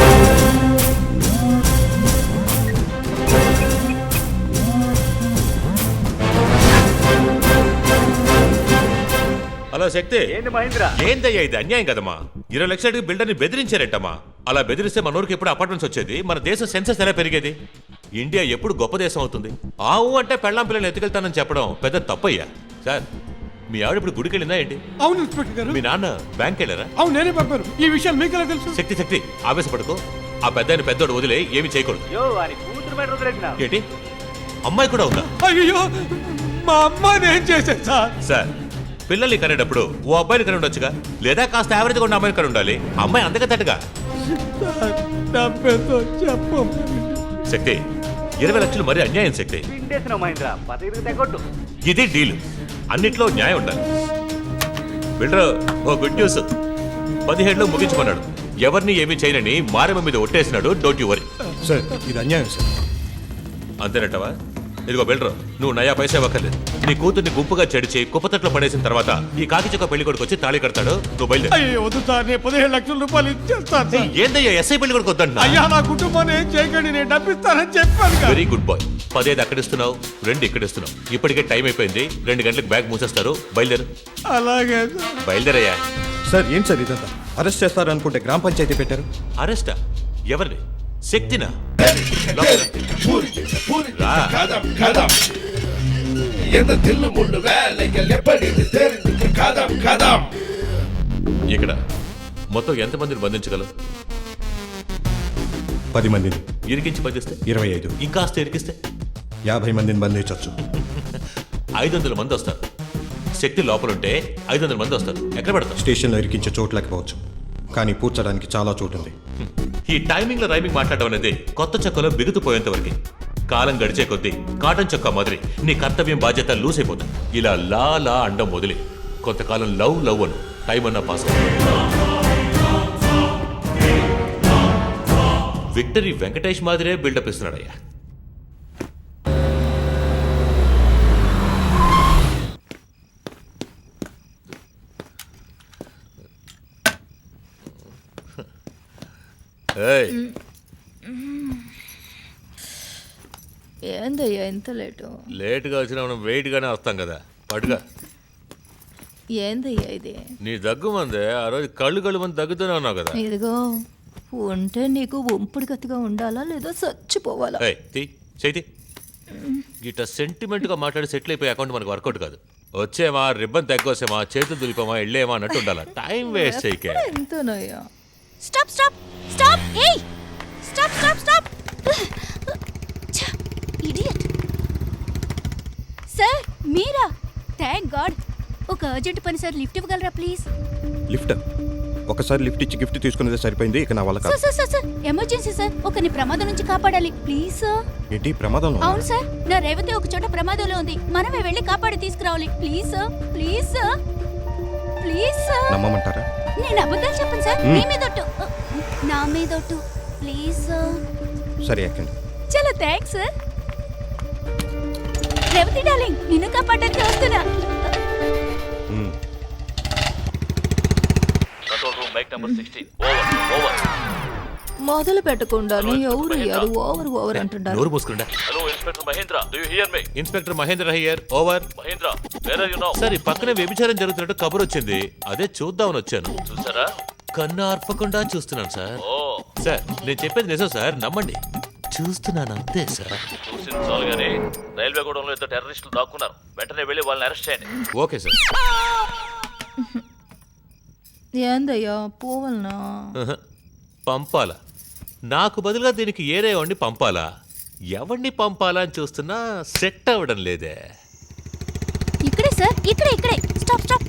హలో శక్తి. ఏందయ్యా ఇది? అన్యాయం కదమ్మా. 20 లక్షలకి బిల్డర్ని బెదిరించారంటమ్మా. అలా బెదిరిస్తే మన ఊరికి ఎప్పుడు అపార్ట్మెంట్స్ వచ్చేది? మన దేశం సెన్సెస్ ఎలా పెరిగేది? ఇండియా ఎప్పుడు గొప్ప దేశం అవుతుంది? ఆవు అంటే పెళ్ళాం పిల్లలు ఎత్తుకెళ్తానని చెప్పడం పెద్ద తప్పయ్యా. సార్ మీ ఆవిడ ఇప్పుడు గుడికి వెళ్ళిందా ఏంటి? అవును ఇన్స్పెక్టర్ గారు. మీ నాన్న బ్యాంక్ వెళ్ళారా? అవును నేనే పంపాను. ఈ విషయం మీకెలా తెలుసు? శక్తి శక్తి ఆవేశపడుకో. ఆ పెద్ద పెద్దోడు వదిలే ఏమి చేయకూడదు. ఏంటి అమ్మాయి కూడా ఉందా? అయ్యో మా అమ్మాయిని ఏం చేశారు సార్? సార్ పిల్లల్ని కనేటప్పుడు ఓ అబ్బాయిని కని ఉండొచ్చుగా, లేదా కాస్త యావరేజ్గా ఉన్న అమ్మాయిని కని ఉండాలి. అమ్మాయి అంతగా తట్టుగా. శక్తి 20 లక్షలు మరీ అన్యాయం శక్తి. ఇది డీలు. అన్నిట్లో న్యాయం ఉండాలి. బిల్డర్ ఓ గుడ్ న్యూస్, 17లో ముగించుకున్నాడు. ఎవరిని ఏమీ చేయనని మారమ్మ మీద ఒట్టేసినాడు. Don't you worry. సార్ ఇది అన్యాయం సార్. అంతేనట్టవా? ఇదిగో బిల్డర్, నువ్వు నయా పైసా ఇవ్వక్కర్లేదు. నీ కూతుర్ని గుంపుగా చెడిచి కుప్పతట్లో పడేసిన తర్వాత ఈ కాకి చొక్క పెళ్లి కొడుకు వచ్చి తాళి కడతాడు. నువ్వు బయలుదేరు. అయ్యో వద్దు సార్, నేను 17 లక్షల రూపాయలు ఇచ్చేస్తాను సార్. ఏందయ్యా ఎస్ఐ పెళ్లి కొడుకు వద్దంటున్నా? అయ్యా నా కుటుంబాన్ని ఏం చేయకండి, నేను డబ్బిస్తానని చెప్పాను కదా. Very good boy. 15 అక్కడిస్తున్నావు, 2 ఇక్కడిస్తున్నావు. ఇప్పటికే టైం అయిపోయింది. 2 గంటలకు బ్యాగ్ మూసేస్తారు. బయలుదేరు. అలాగే బయలుదేరయ్యా. సార్ ఏంటి సార్ ఇదంతా? అరెస్ట్ చేస్తారనుకుంటే గ్రామ పంచాయతీ పెట్టారు. అరెస్టా? ఎవరిని? శక్తినా? ఇక్కడ మొత్తం ఎంతమందిని బంధించగలవు? 10 మందిని. ఇరికించి బంధిస్తే 25. ఇంకాస్త ఇరికిస్తే 50 మందిని బంధించవచ్చు. 500 మంది వస్తారు. శక్తి లోపలుంటే 500 మంది వస్తారు. ఎక్కడ పెడతారు? స్టేషన్లో ఇరికించే చోటు లేకపోవచ్చు, కానీ పూడ్చడానికి చాలా చోటు ఉంది. ఈ టైమింగ్ లో రైమింగ్ మాట్లాడడం అనేది కొత్త చొక్కలో బిగుతుపోయేంత వరకు. కాలం గడిచే కొద్దీ కాటన్ చొక్కా మాదిరి నీ కర్తవ్యం బాధ్యత లూస్ అయిపోతుంది. ఇలా లా లా అండం మొదలి కొంతకాలం లవ్ లవ్ అను టైం అన్నా పాస్ విక్టరీ వెంకటేష్ మాదిరే బిల్డప్ ఇస్తున్నాడయ్యా. ఏందయ్యా ఎంత లేటు? లేటుగా వచ్చినా మనం వెయిట్గానే వస్తాం కదా. పడుగా. ఏందయ్యా ఇది? నీ దగ్గు మందే ఆ రోజు కళ్ళు మంది దగ్గుతూనే ఉన్నావు కదా. ఇదిగో ఉంటే నీకు ఒంపుడు గతిగా ఉండాలా లేదా చచ్చిపోవాలా? చేతి గిట్ట సెంటిమెంట్ గా మాట్లాడి సెటిల్ అయిపోయి అకౌంట్ మనకు వర్కౌట్ కాదు. వచ్చేమా రిబ్బన్ తగ్గోసేమా చేతులు దులిపోమా వెళ్ళేమా అన్నట్టు ఉండాలా. టైం వేస్ట్ చేయకే. ఎంతనయ్యా? Stop stop stop hey stop stop stop idiot. Sir మీరా? Thank God. ఒక అర్జెంట్ పని సార్, లిఫ్ట్ ఇవ్వగలరా ప్లీజ్? లిఫ్ట్? ఒకసారి లిఫ్ట్ ఇచ్చి గిఫ్ట్ తీసుకునేది సరిపోయింది. ఇక నా వల్ల కాదు. Sir sir sir emergency sir, ఒకరిని ప్రమాదం నుంచి కాపాడాలి ప్లీజ్ సార్. ఏంటి ప్రమాదంలో? అవును సార్, నా రేవతి ఒక చోట ప్రమాదంలో ఉంది. మనమే వెళ్ళి కాపాడి తీసుకురావాలి please sir. Please sir, please sir. నమ్మమంటారా? నేను అబద్ధాలు చెప్పను సార్. మీ మీదొట్టు, నా మీదొట్టు ప్లీజ్ సార్. సరే ఎక్కండి. చలో థ్యాంక్స్ సార్. రేవతి డార్లింగ్, నిన్ను కాపాడడానికి వస్తున్నా. మొదలు పెట్టకుండా ఎవరు ఓవర్ ఓవర్ అంటున్నారు. నోరు మూసుకుంటా. Hello inspector Mahendra, do you hear me? Inspector Mahendra here. Over. Mahendra, where are you now? సరే పక్కనే వ్యభిచారం జరుగుతున్నట్టు కబురు వచ్చింది. అదే చూద్దామని వచ్చాను. చూసారా? కన్ను ఆర్పకుండా చూస్తున్నాను సార్. సార్ నేను చెప్పేది నిజం సార్, నమ్మండి. చూస్తున్నాను అంతే సార్. చూసింది చాలు గానీ రైల్వే గూడంలో ఇద్దరు టెర్రరిస్టులు దాక్కున్నారు. వెంటనే వెళ్ళి వాళ్ళని అరెస్ట్ చేయండి. Okay sir. ఏందయ్యా పోవాలనా? పంపాలా? నాకు బదులుగా దీనికి ఏరే వాడిని పంపాలా? ఎవరిని పంపాలా అని చూస్తున్నా సెట్ అవ్వడం లేదే. ఇక్కడే సార్, ఇక్కడే ఇక్కడే. స్టాప్ స్టాప్,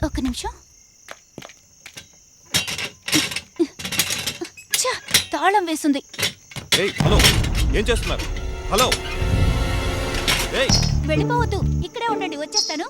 ఒక్క నిమిషం. తాళం వేసింది. హలో ఏం చేస్తున్నారు? హలో వెళ్ళిపోవద్దు, ఇక్కడే ఉండండి, వచ్చేస్తాను.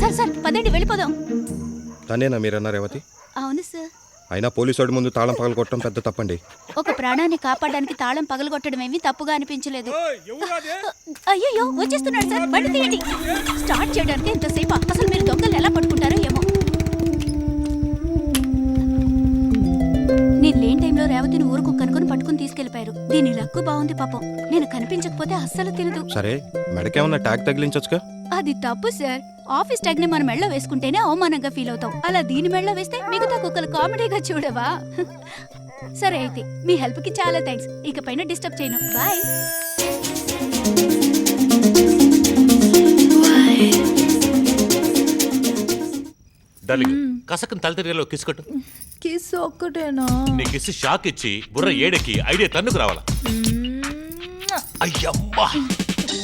సార్ సార్ పదండి వెళ్ళిపోదాం. తనేనా మీరన్నా రేవతి? అవును సార్. అయినా పోలీసు వాడి ముందు తాళం పగలు కొట్టడం పెద్ద తప్పండి. ఒక ప్రాణాన్ని కాపాడడానికి తాళం పగలగొట్టడం ఏమీ తప్పుగా అనిపించలేదు. అయ్యో వచ్చేస్తున్నాడు సార్, బండి తీయండి. స్టార్ట్ చేయడానికి ఎంతసేపు? అసలు మీరు దొంగలు ఎలా పట్టుకుంటారో ఏమో. నేను లేని టైంలో రేవతిని ఊరుకు కనుకొని పట్టుకుని తీసుకెళ్లిపోయారు. దీని లక్కు బాగుంది పాపం. నేను కనిపించకపోతే అస్సలు తినదు. సరే మెడకేమన్నా ట్యాగ్ తగిలించొచ్చుగా. అది తప్పు సార్. ఆఫీస్ ట్యాగ్ ని మన మెళ్ళ వేసుకుంటేనే అవమానంగా ఫీల్ అవుతాం. అలా దీని మెళ్ళ వేస్తే మిగతా కుక్కలు కామెడీగా చూడవా? సరే అయితే మీ హెల్ప్ కి చాలా థ్యాంక్స్. ఇకపైన డిస్టర్బ్ చేయను. బాయ్. డార్లింగ్ కసకం తల తిరిగేలో కిస్ కొట్టు. కిస్ ఒక్కటేనా? నీ కిస్ షాక్ ఇచ్చి బుర్ర ఏడకి ఐడియా తన్నుకు రావాలా. అయ్యమ్మా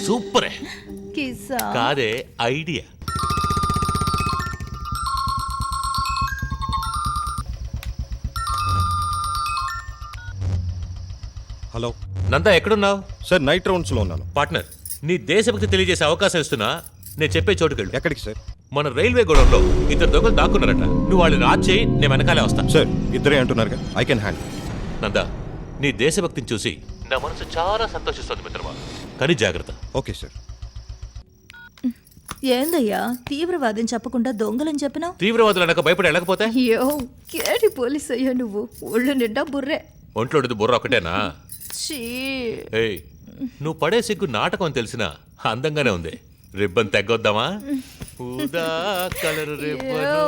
సూపరే. కిస్సా కాదే ఐడియా. హలో నందా ఎక్కడున్నావు? సార్ నైట్ రౌండ్స్లో ఉన్నాను. పార్ట్నర్ నీ దేశభక్తి తెలియజేసే అవకాశం ఇస్తున్నా. నేను చెప్పే చోటుకెళ్ళు. ఎక్కడికి సార్? మన రైల్వే గోడౌన్లో ఇద్దరు దొంగలు దాక్కున్నారట. నువ్వు వాళ్ళని రాజ్ చేయి, నేను వెనకాలే వస్తా. సార్ ఇద్దరే అంటున్నారుగా, ఐ కెన్ హ్యాండిల్. నందా నీ దేశభక్తిని చూసి నా మనసు చాలా సంతోషిస్తుంది మిత్రమా. కానీ జాగ్రత్త. Okay sir. ఏందయ్యా తీవ్రవాదం చెప్పకుండా దొంగలని చెప్పినావు? తీవ్రవాదులు అనక భయపడి వెళ్ళకపోతే? అయ్యో కేటి పోలీస్ అయ్యా నువ్వు. ఒళ్ళు నిండా బుర్రే. ఒంట్లో బుర్ర ఒకటేనా? ఛీ. ఏయ్ నువ్వు పడే సిగ్గు నాటకం అని తెలిసినా అందంగానే ఉంది. రిబ్బన్ తెగ్గొద్దామా? ఊదా colour ribbon.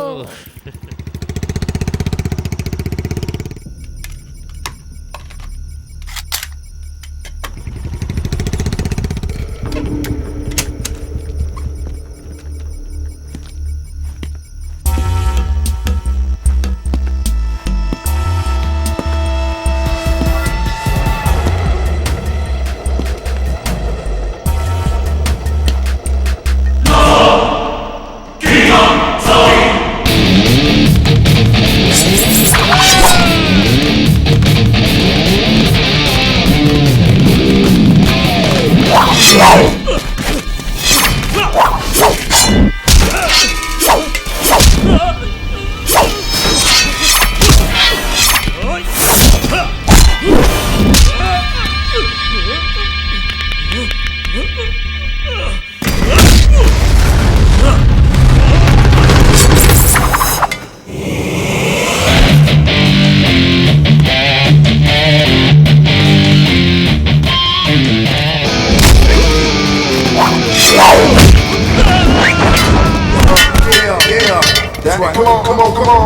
That's right. Come on, come on, come on.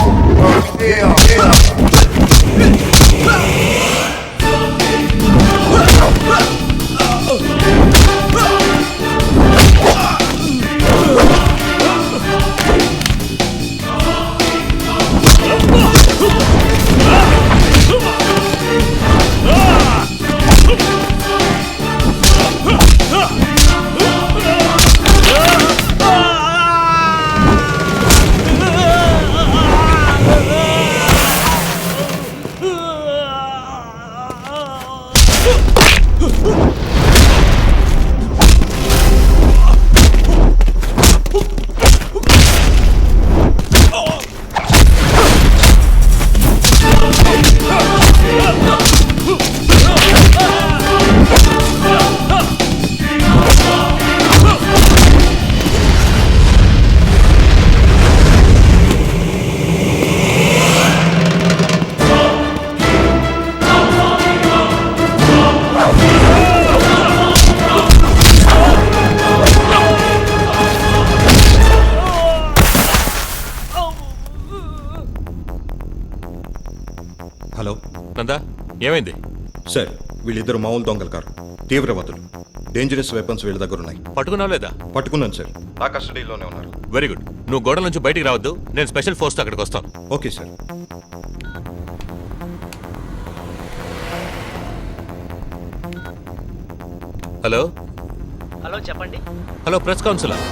Yeah, yeah. Hello Nanda ఏమైంది? సార్ వీళ్ళిద్దరు మామూలు దొంగలు కారు, తీవ్రవాదులు. డేంజరస్ వెపన్స్ వీళ్ళ దగ్గర ఉన్నాయి. పట్టుకున్నావు లేదా? పట్టుకున్నాను సార్, నా కస్టడీలోనే ఉన్నారు. Very good. నువ్వు గోడ నుంచి బయటికి రావద్దు. నేను స్పెషల్ ఫోర్స్తో అక్కడికి వస్తాను. Okay sir. హలో హలో చెప్పండి. Hello press counsellor.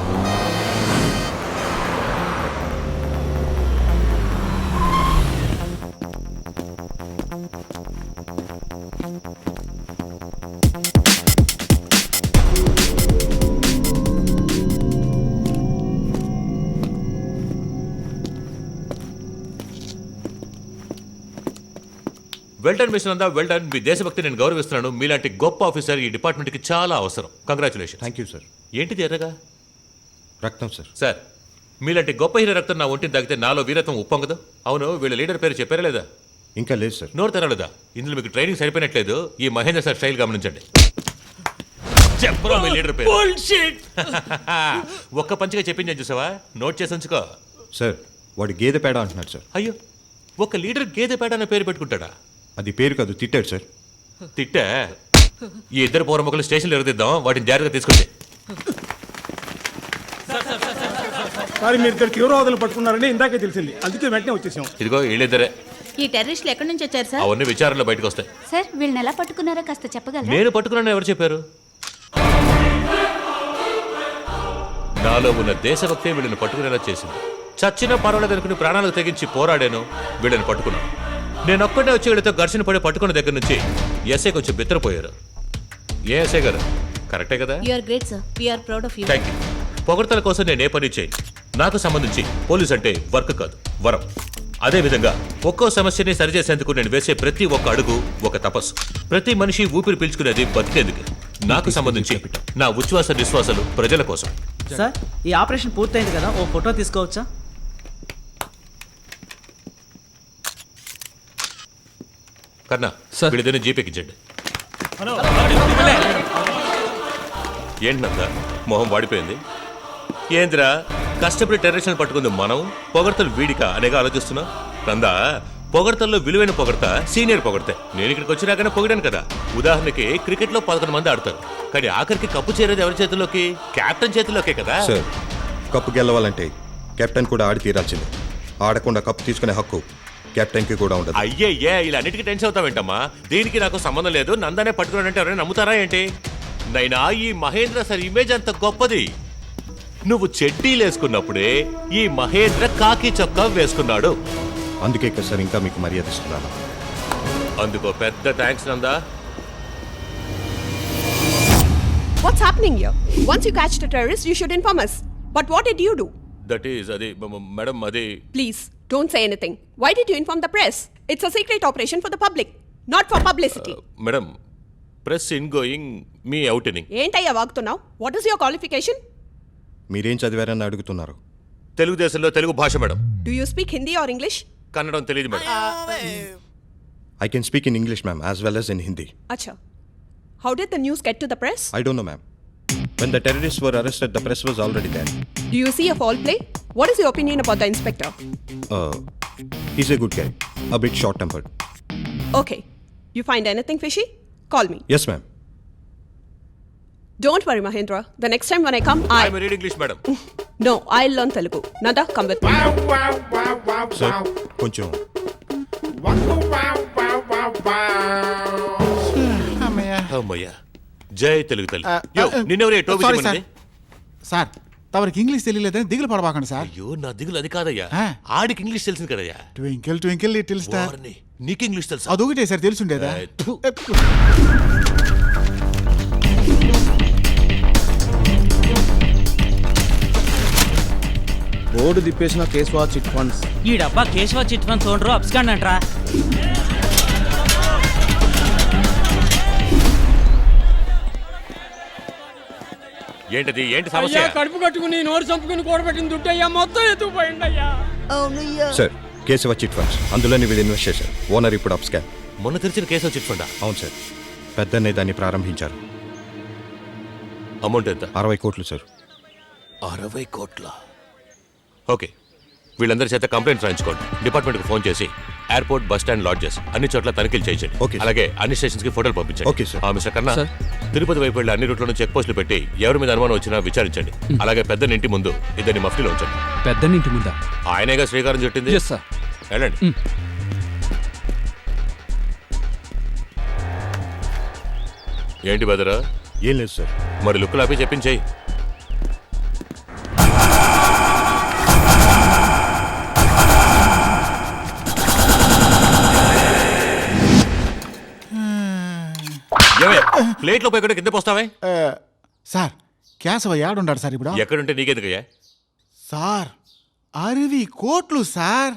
Well done mister Nanda, well done. మీ దేశభక్తి నేను గౌరవిస్తున్నాను. మీలాంటి గొప్ప ఆఫీసర్ ఈ డిపార్ట్మెంట్కి చాలా అవసరం. కంగ్రాచులేషన్. Thank you sir. ఏంటిది ఎర్రగా? రక్తం సార్. సార్, మీలాంటి గొప్ప హీరో రక్తం నా ఒంటిని తాగితే నాలో వీరత్వం ఉప్పొంగదు. అవును, వీళ్ళ లీడర్ పేరు చెప్పారా లేదా? ఇంకా లేదు సార్. నోరు తెరవలేదా? ఇందులో మీకు ట్రైనింగ్ సరిపోయినట్లేదు. ఈ మహేంద్ర సార్ స్టైల్ గమనించండి. చెప్పరా మీ లీడర్ పేరు? ఒక్క పంచిగా చెప్పింది చూసావా? నోట్ చేసి ఉంచుకో. సార్, వాడు గేదె పేడ అంటున్నాడు సార్. అయ్యో, ఒక లీడర్ గేదె పేడ అనే పేరు పెట్టుకుంటాడా? అది పేరు కాదు, తిట్టాడు సార్. తిట్టా? ఈ ఇద్దరు పోరముఖలు స్టేషన్లో ఎరుగుదిద్దాం, వాటిని జాగ్రత్తగా తీసుకుంటే. మరి మీరు ఇద్దరు తీవ్రవాదులు పట్టుకున్నారని ఇందాకే తెలిసింది, అందుకే వెంటనే వచ్చేసాం. ఇదిగో వీళ్ళిద్దరే. ఈ టెర్రరిస్టులు ఎక్కడి నుంచి వచ్చారు సార్? అవన్నీ విచారణలో బయటకు వస్తాయి. సార్ వీళ్ళని ఎలా పట్టుకున్నారో కాస్త చెప్పగలరా? నేను పట్టుకున్నాను. ఎవరు చెప్పారు? నాలో ఉన్న దేశభక్తి వీళ్ళని పట్టుకునేలా చేసింది. చచ్చినా పర్వాలేదు అనుకుని ప్రాణాలకు తెగించి పోరాడాను, వీళ్ళని పట్టుకున్నాను. నేను ఒక్కడే వచ్చి వీళ్ళతో ఘర్షణ పడి పట్టుకున్న దగ్గర నుంచి ఎస్ఐ కొంచెం బిత్తరపోయారు. ఏ ఎస్ఐ గారు, కరెక్టే కదా? You are great sir, we are proud of you. Thank you. పొగడ్తల కోసం నేను ఏ పని చేయను. నాకు సంబంధించి పోలీస్ అంటే వర్క్ కాదు, వరం. అదేవిధంగా ఒక్కో సమస్యని సరిచేసేందుకు నేను వేసే ప్రతి ఒక్క అడుగు ఒక తపస్సు. ప్రతి మనిషి ఊపిరి పీల్చుకునేది బతికేందుకు. నాకు సంబంధించి నా ఉచ్ఛ్వాస నిశ్వాసాలు ప్రజల కోసం. సార్, ఈ ఆపరేషన్ పూర్తయింది కదా, ఓ ఫోటో తీసుకోవచ్చా? కన్నా, వీళ్ళిద్దరిని జీపేకి ఇచ్చండి. ఏంటంతా మొహం వాడిపోయింది? ఏంద్రా, కష్టపడి టెర్రరిస్టులను పట్టుకుంది మనం, పొగడ్తలు వీడిక అనేగా ఆలోచిస్తున్నా. నందా, పొగడ్తల్లో విలువైన పొగడ్త సీనియర్ పొగడ్తే. నేను ఇక్కడికి వచ్చినాకనే పొగిడాను కదా. ఉదాహరణకి క్రికెట్లో 11 మంది ఆడతారు, కానీ ఆఖరికి కప్పు చేరేది ఎవరి చేతిలోకి? కెప్టెన్ చేతిలోకే కదా. సార్, కప్పు గెలవాలంటే కెప్టెన్ కూడా ఆడి తీరాల్సిందే. ఆడకుండా కప్పు తీసుకునే హక్కు కెప్టెన్కి కూడా ఉండదు. అయ్యయ్యే, ఇలా అన్నిటికీ టెన్షన్ అవుతావేంటమ్మా? దీనికి నాకు సంబంధం లేదు. నందానే పట్టుకున్నాడంటే ఎవరైనా నమ్ముతారా ఏంటి? నైనా ఈ మహేంద్ర సార్ ఇమేజ్ అంత గొప్పది. నువ్వు చెడ్డీలు వేసుకున్నప్పుడే ఈ మహేంద్ర కాకి చొక్కా వేసుకున్నాడు. అందుకే కదా సార్ ఇంకా మీకు మర్యాద ఇస్తున్నాను. అందుకో పెద్ద thanks Nanda. What's happening here? Once you catch the terrorist, you should inform us. But what did you do? That is అది మేడం, అది. Please, don't say anything. Why did you inform the press? It's a secret operation for the public, not for publicity. Madam, press in going, me outing. ఏంటయ్యా వాగుతున్నావు? What is your qualification? మీరేం చదివారని అడుగుతున్నారు. తెలుగుదేశంలో తెలుగు భాష madam. Do you speak Hindi or English? కన్నడం తెలియదు madam. I can speak in English, ma'am, as well as in Hindi. Acha. How did the news get to the press? I don't know, ma'am. When the terrorists were arrested, the press was already there. Do you see a foul play? What is your opinion about the inspector? He's a good guy, a bit short-tempered. Okay. You find anything fishy? Call me. Yes, ma'am. Don't worry, Mahendra. The next time when I come, I'm reading English, madam. No, I'll learn Telugu. Nanda, come with me. Sir, కొంచెం. అమ్మయ్య, జై తెలుగు తల్లి. యో, నిన్నెవరే టోపీ తీయమన్నది? Sir, తమరికి English తెలియలేదని దిగులు పడబాకండి sir. అయ్యో, నా దిగులు అది కాదయ్యా. ఆడికి ఇంగ్లీష్ తెలిసింది కదయ్యా. Twinkle twinkle little star. నీకు ఇంగ్లీష్ తెలుసా? అదొకటే sir తెలుసుండేదా? Board తిప్పేసిన Keshava chit funds. ఈ డబ్బా Keshava chit funds owner abscond అంట్రా. ఏంటది? ఏంటి సమస్య? కడుపు కట్టుకుని నోరు చంపుకుని కూడబెట్టిన దుడ్డయ్యా మొత్తం ఎత్తుకుపోయింది అయ్యా. సార్, కేశవ చిట్ ఫండ్స్, అందులోని వీళ్ళు ఇన్వెస్ట్ చేశారు. ఓనర్ ఇప్పుడు అప్స్కాన్. మొన్న తెరిచిన కేశవ చిట్ ఫండా? అవును సార్, పెద్దనే దాన్ని ప్రారంభించారు. అమౌంట్ ఎంత? 60 కోట్లు సార్. 60 కోట్ల? ఓకే, వీళ్ళందరి చేత కంప్లైంట్ రాయించుకోండి. డిపార్ట్మెంట్కి ఫోన్ చేసి ఎయిర్పోర్ట్, బస్ స్టాండ్, లాడ్జెస్ అన్ని చోట్ల తనిఖీలు చేయించండి. అలాగే అన్ని స్టేషన్స్కి ఫోటోలు పంపించండి. Okay sir. మిస్టర్ కన్నా, తిరుపతి వైపు వెళ్ళి అన్ని రూట్లను చెక్ పోస్టులు పెట్టి ఎవరి మీద అనుమానం వచ్చినా విచారించండి. అలాగే పెద్ద ఇంటి ముందు ఇద్దరిని మఫ్టీలో ఉంచండి. పెద్ద ఇంటి ముందా? ఆయనేగా శ్రీకారం చుట్టింది. వెళ్ళండి. ఏంటి బదరా? ఏం లేదు సార్. మరి లుక్కులు ఆపి చెప్పించేయి. ప్లేట్ లో పోయి కింద పోస్తావే? సార్, కేశవ ఏడుండాడు సార్ ఇప్పుడు? ఎక్కడుంటే నీకెందుకయ్యా? సార్, 60 కోట్లు సార్.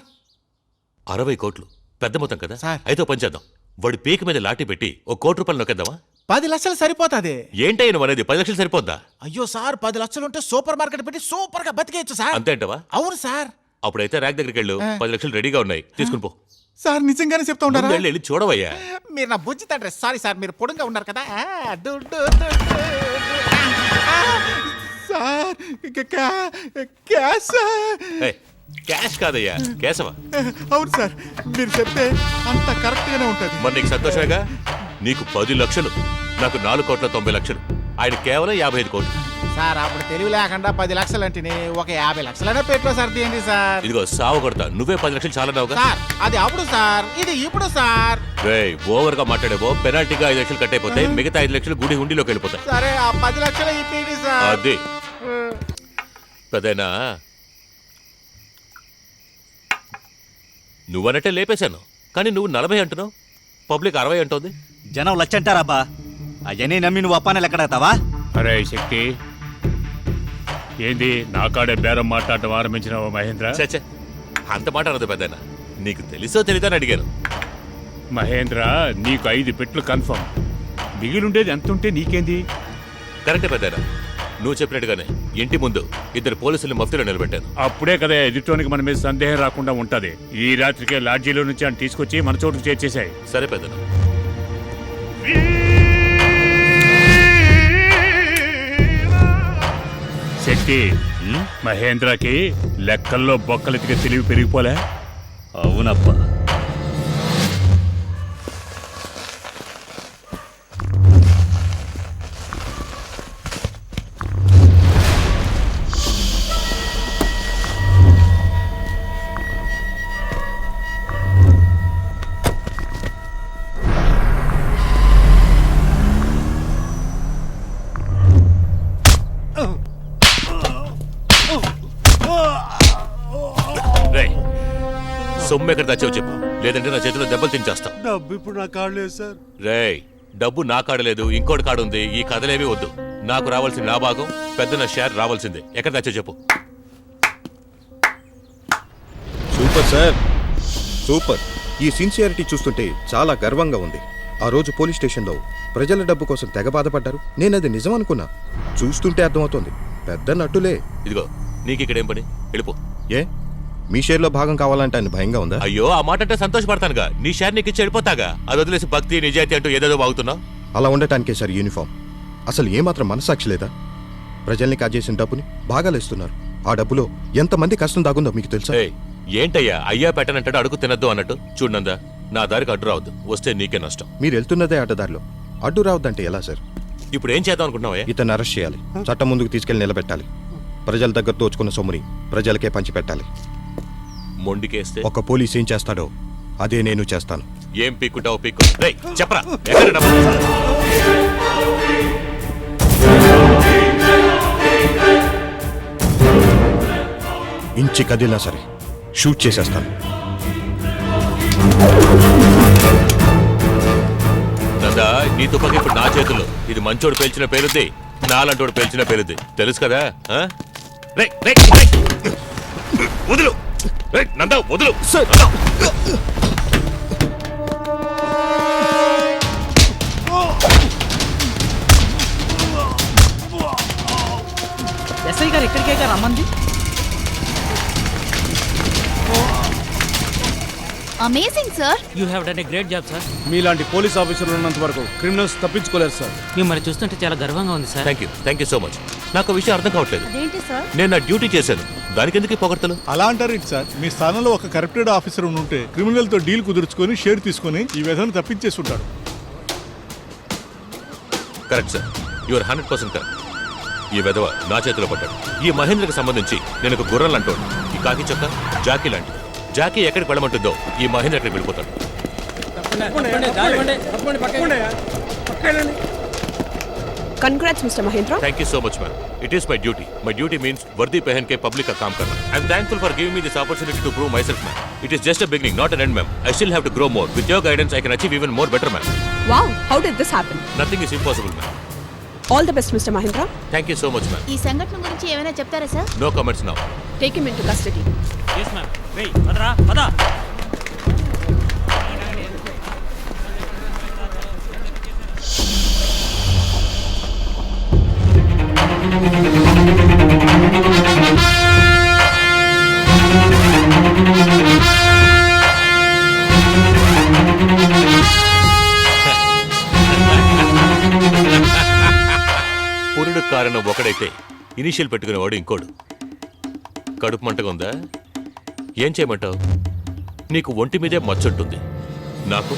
60 కోట్లు పెద్ద మొత్తం కదా. అయితే పని చేద్దాం, వాడి పీక మీద లాఠీ పెట్టి ఓ ₹1,00,000 నొక్కేద్దామా? 10 లక్షలు సరిపోతాది. ఏంటయ్య నువ్వు అనేది? 10 లక్షలు సరిపోద్దా? అయ్యో సార్, 10 లక్షలు ఉంటే సూపర్ మార్కెట్ పెట్టి సూపర్ గా బతికేయచ్చు సార్. అంతే అంటవా? అవును సార్. అప్పుడైతే ర్యాక్ దగ్గరికి వెళ్ళు, 10 లక్షలు రెడీగా ఉన్నాయి, తీసుకుని పో. సార్ నిజంగానే చెప్తా ఉంటారా? ముందు వెళ్ళి చూడవయ్యా. మీరు నా బుజ్జి తండ్రి. సారీ సార్, మీరు పొడుగా ఉన్నారు కదా. Sir cash. ఏయ్, క్యాష్ కాదయ్యా, కేశవ. అవును సార్, మీరు చెప్తే అంత కరెక్ట్ గానే ఉంటది. మరి నీకు సంతోషమేగా? నీకు 10 లక్షలు, నాకు 4,90,00,000, ఆయన కేవలం 55 కోట్లు. సార్ అప్పుడు తెలివి లేకుండా 10 లక్షలు అంటే ఒక 50 లక్షలైనా పెట్టో సార్. తీయండి సార్. ఇదిగో సావు కొడతా, నువ్వే 10 లక్షలు చాలన్నావుగా. సార్ అది అప్పుడు సార్, ఇది ఇప్పుడు సార్. రేయ్, ఓవర్ గా మాట్లాడేవో పెనాల్టీగా 5 లక్షలు కట్ అయిపోతాయి, మిగతా 5 లక్షలు గుడి హుండీలోకి వెళ్ళిపోతాయి. సరే, ఆ 10 లక్షలు ఇప్పిండి సార్. అది పెదైనా నువ్వనంటే లేపేశాను, కానీ నువ్వు 40 అంటున్నావు, పబ్లిక్ 60 అంటోంది. జనం లచ్చంటారబ్బా, అయ్యని నమ్మి నువ్వు అప్పానే లెక్కడతావా? అరే శక్తి, ఏంది నా కాడే బేరం మాట్లాడటం ఆరంభించినావా మహేంద్ర? చచ్చే, అంత మాట అనదు పెద్దయినా. నీకు తెలుసో తెలీదని అడిగాను. మహేంద్ర, నీకు 5 పెట్లు కన్ఫర్మ్, మిగిలిండేది ఎంత ఉంటే నీకేంది? కరెక్టే పెద్దయినా, నువ్వు చెప్పినట్టుగానే ఇంటి ముందు 2 పోలీసులు మఫ్తీలో నిలబెట్టాను. అప్పుడే కదా ఎదుటోనికి మన మీద సందేహం రాకుండా ఉంటది. ఈ రాత్రికే లాడ్జీలో నుంచి అని తీసుకొచ్చి మన చోటుకు చేర్చేశాయి. సరే పెద్దనా. శక్తి, మహేంద్రకి లెక్కల్లో బొక్కలెతికి తెలివి పెరిగిపోలే? అవునప్పా. సొమ్ము ఎక్కడ తెచ్చావు చెప్పు, లేదంటే నా చేతిలో దెబ్బలు తించేస్తాం. డబ్బు ఇప్పుడు నా కాడ లేదు సార్. రేయ్, డబ్బు నా కాడలేదు, ఇంకోటి కాడు ఉంది. ఈ కథలేమీ వద్దు. నాకు రావాల్సిన నా భాగం, పెద్ద నా షేర్ రావాల్సిందే. ఎక్కడ తెచ్చావు చెప్పు. Super sir, super. ఈ సిన్సియారిటీ చూస్తుంటే చాలా గర్వంగా ఉంది. ఆ రోజు పోలీస్ స్టేషన్లో ప్రజల డబ్బు కోసం తెగ బాధపడ్డారు. నేనది నిజం అనుకున్నా. చూస్తుంటే అర్థమవుతోంది, పెద్ద నటులే. ఇదిగో, నీకు ఇక్కడేం పని? వెళ్ళిపో. ఏ, మీ షేర్లో భాగం కావాలంటే ఆయన భయంగా ఉందా? అయ్యో, ఆ మాట అంటే సంతోషపడతానుగా. నీ షేర్ నీకు ఇచ్చి వెళ్ళిపోతాగా. అది వదిలేసి భక్తి నిజాయితీ అంటూ ఏదేదో బాగుతున్నావు. అలా ఉండటానికే సార్ యూనిఫామ్. అసలు ఏమాత్రం మనసాక్షి లేదా? ప్రజల్ని కాజేసిన డబ్బుని భాగాలేస్తున్నారు. ఆ డబ్బులో ఎంతమంది కష్టం దాగుందో మీకు తెలుసా? ఏంటయ్యా, అయ్యా పెట్టనంటాడు, అడుగు తినద్దు అన్నట్టు. చూడందా, నా దారికి అడ్డు రావద్దు, వస్తే నీకే నష్టం. మీరు వెళ్తున్నదే అడ్డదారిలో, అడ్డు రావద్దంటే ఎలా సార్? ఇప్పుడు ఏం చేద్దాం అనుకుంటున్నావా? ఇతను అరెస్ట్ చేయాలి, చట్టం ముందుకు తీసుకెళ్లి నిలబెట్టాలి. ప్రజల దగ్గర దోచుకున్న సొమ్ముని ప్రజలకే పంచిపెట్టాలి. మొండికేస్తే ఒక పోలీస్ ఏం చేస్తాడో అదే నేను చేస్తాను. ఏం పీక్కుంటావు పీక్కు. రేయ్, చెప్పరా, ఎక్కడ డబ్బు? ఇంచి కదిలినా సరే షూట్ చేసేస్తాను. నందా, నీ తుపాకి ఇప్పుడు నా చేతుల్లో. ఇది మంచోడు పేల్చిన పేరుద్ది, నాలంటోడు పేల్చిన పేరుద్ది, తెలుసు కదా? వదులు నందా, వదులు. ఎస్ఐ గారు ఎక్కడికే రమ్మంది? Amazing sir. You have done a great job sir. మీలాంటి పోలీస్ ఆఫీసర్లు ఉన్నంత వరకు క్రిమినల్స్ తప్పించుకోలేరు సార్. మిమ్మల్ని చూస్తుంటే చాలా గర్వంగా ఉంది sir. Thank you so much. నాకు విషయం అర్థం కావట్లేదు. అదేంటి సార్? నేను నా డ్యూటీ చేశాను, దానికి ఎందుకు పొగడతలు? అలా అంటారు సార్. మీ స్థానంలో ఒక కరప్టెడ్ ఆఫీసర్ ఉంటే క్రిమినల్ తో డీల్ కుదుర్చుకొని షేర్ తీసుకొని ఈ విధానం తప్పించేసి ఉంటాడు. Correct sir, your 100% correct. ఈ విధవ నా చేతిలో పడ్డాడు. ఈ మహేంద్రకు సంబంధించి నేను ఒక గుర్రం అంటాడు. ఈ కాకి చొక్క జాకీ లాంటిది. జాకీ ఎక్కడికి వెళ్ళమంటుందో ఈ మహేంద్ర ఎక్కడికి వెళ్ళిపోతాడు. Congrats, Mr. Mahendra. Thank you so much, ma'am. It is my duty. My duty means वर्दी पहन के public का काम करना. I'm thankful for giving me this opportunity to prove myself, ma'am. It is just a beginning, not an end, ma'am. I still have to grow more. With your guidance, I can achieve even more better, ma'am. Wow, how did this happen? Nothing is impossible, ma'am. All the best, Mr. Mahendra. Thank you so much, ma'am. ఈ సంఘటన గురించి ఏమైనా చెప్తారా sir? No comments now. Take him into custody. Yes, ma'am. Hey, పదరా, పద. Sir అని ఒకడైతే initial పెట్టుకునేవాడు ఇంకోడు. కడుపు మంటగా ఉందా? ఏం చేయమంటావు? నీకు ఒంటి మీదే మచ్చ ఉంటుంది, నాకు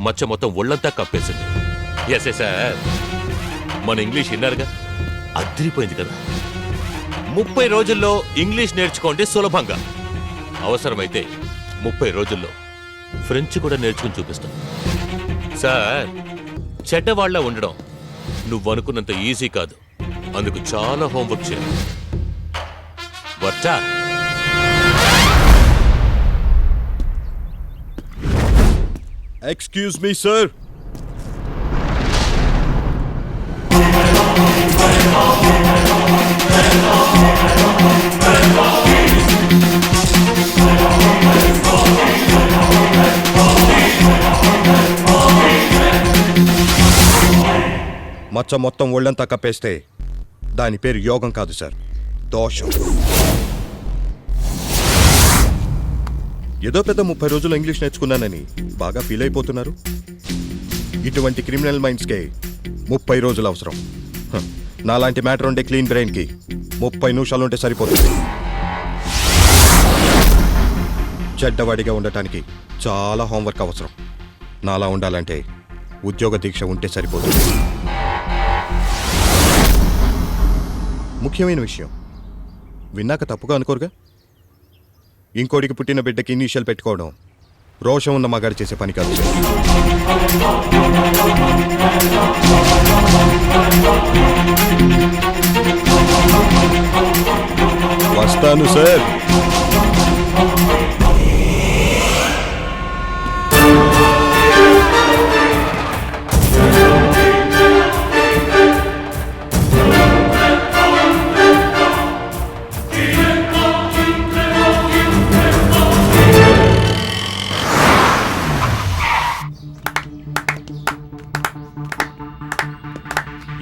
మచ్చ మొత్తం ఒళ్ళంతా కప్పేసింది. ఎస్ సార్, మన ఇంగ్లీష్ విన్నారుగా, అదిరిపోయింది కదా. 30 రోజుల్లో ఇంగ్లీష్ నేర్చుకోండి సులభంగా. అవసరమైతే 30 రోజుల్లో ఫ్రెంచ్ కూడా నేర్చుకుని చూపిస్తాను. సార్, చెడ్డవాళ్లా ఉండడం నువ్వు అనుకున్నంత ఈజీ కాదు. అందుకు చాలా హోంవర్క్ చేయాలి. వర్చా ఎక్స్క్యూజ్ మీ సార్. మచ్చ మొత్తం ఒళ్ళంతా కప్పేస్తే దాని పేరు యోగం కాదు సార్, దోషం. ఏదో పెద్ద 30 రోజులు ఇంగ్లీష్ నేర్చుకున్నానని బాగా ఫీల్ అయిపోతున్నారు. ఇటువంటి క్రిమినల్ మైండ్స్కే 30 రోజులు అవసరం. నాలాంటి మ్యాటర్ ఉండే క్లీన్ బ్రెయిన్కి 30 నిమిషాలు ఉంటే సరిపోతుంది. చెడ్డవాడిగా ఉండటానికి చాలా హోంవర్క్ అవసరం. నాలా ఉండాలంటే ఉద్యోగ దీక్ష ఉంటే సరిపోతుంది. ముఖ్యమైన విషయం విన్నాక తప్పుగా అనుకోరుగా? ఇంకోడికి పుట్టిన బిడ్డకి ఇనీషియల్ పెట్టుకోవడం రోషం ఉన్న మగాడు చేసే పని కాదు. వస్తాను సార్.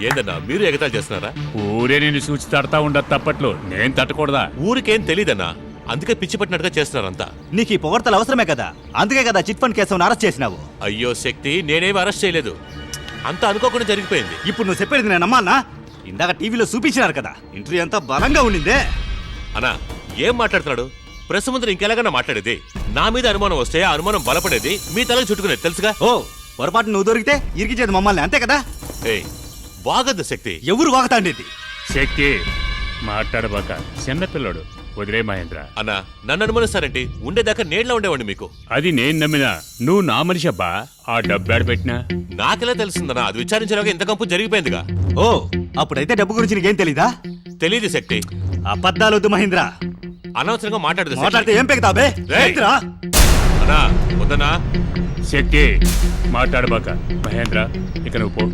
ఏందన్నా మీరు ఎగతాళి చేస్తున్నారా? ఊరే నేను సూచి తడతా ఉండదు తప్పట్లు, నేను తట్టకూడదా? ఊరికేం తెలీదన్నా, అందుకే పిచ్చి పట్టినట్టుగా చేస్తున్నారంతా. నీకు ఈ పొగడ్తలు అవసరమే కదా, అందుకే కదా చిట్ ఫండ్ కేసును అరెస్ట్ చేసినావు. అయ్యో శక్తి, నేనేమి అరెస్ట్ చేయలేదు, అంతా అనుకోకుండా జరిగిపోయింది. ఇప్పుడు నువ్వు చెప్పేది నేను నమ్మాలనా? ఇందాక టీవీలో చూపించినారు కదా, ఇంటర్వ్యూ అంతా బలంగా ఉండిందే. అన్నా ఏం మాట్లాడుతున్నాడు? ప్రెస్ ముందు ఇంకెలాగన్నా మాట్లాడేది? నా మీద అనుమానం వస్తే ఆ అనుమానం బలపడేది మీ తలకు చుట్టుకునేది తెలుసుగా. ఓ పొరపాటు నువ్వు దొరికితే ఇరికించేది మమ్మల్ని, అంతే కదా? ఏయ్ వాగద్దు శక్తి. ఎవరు వాగతాండేది? శక్తి మాట్లాడబాక, చిన్నపిల్లడు వదిలే మహేంద్ర. అన్నా నన్ను అనుమానిస్తారంటే ఉండేదాకా నేడ్లా ఉండేవాడిని మీకు. అది నేను నమ్మినా, నువ్వు నా మనిషి అబ్బా. ఆ డబ్బు పెట్టినా నాకెలా తెలుస్తుందన్నా? అది విచారించడానికి ఇంత కంపు జరిగిపోయిందిగా. ఓ అప్పుడైతే డబ్బు గురించి నీకేం తెలీదా? తెలీదు శక్తి. అబద్ధాలు వద్దు మహేంద్ర, అనవసరంగా మాట్లాడితే ఏం పెడతావే? అన్నా వద్దనా. శక్తి మాట్లాడబాక మహేంద్ర, ఇక నువ్వు పో.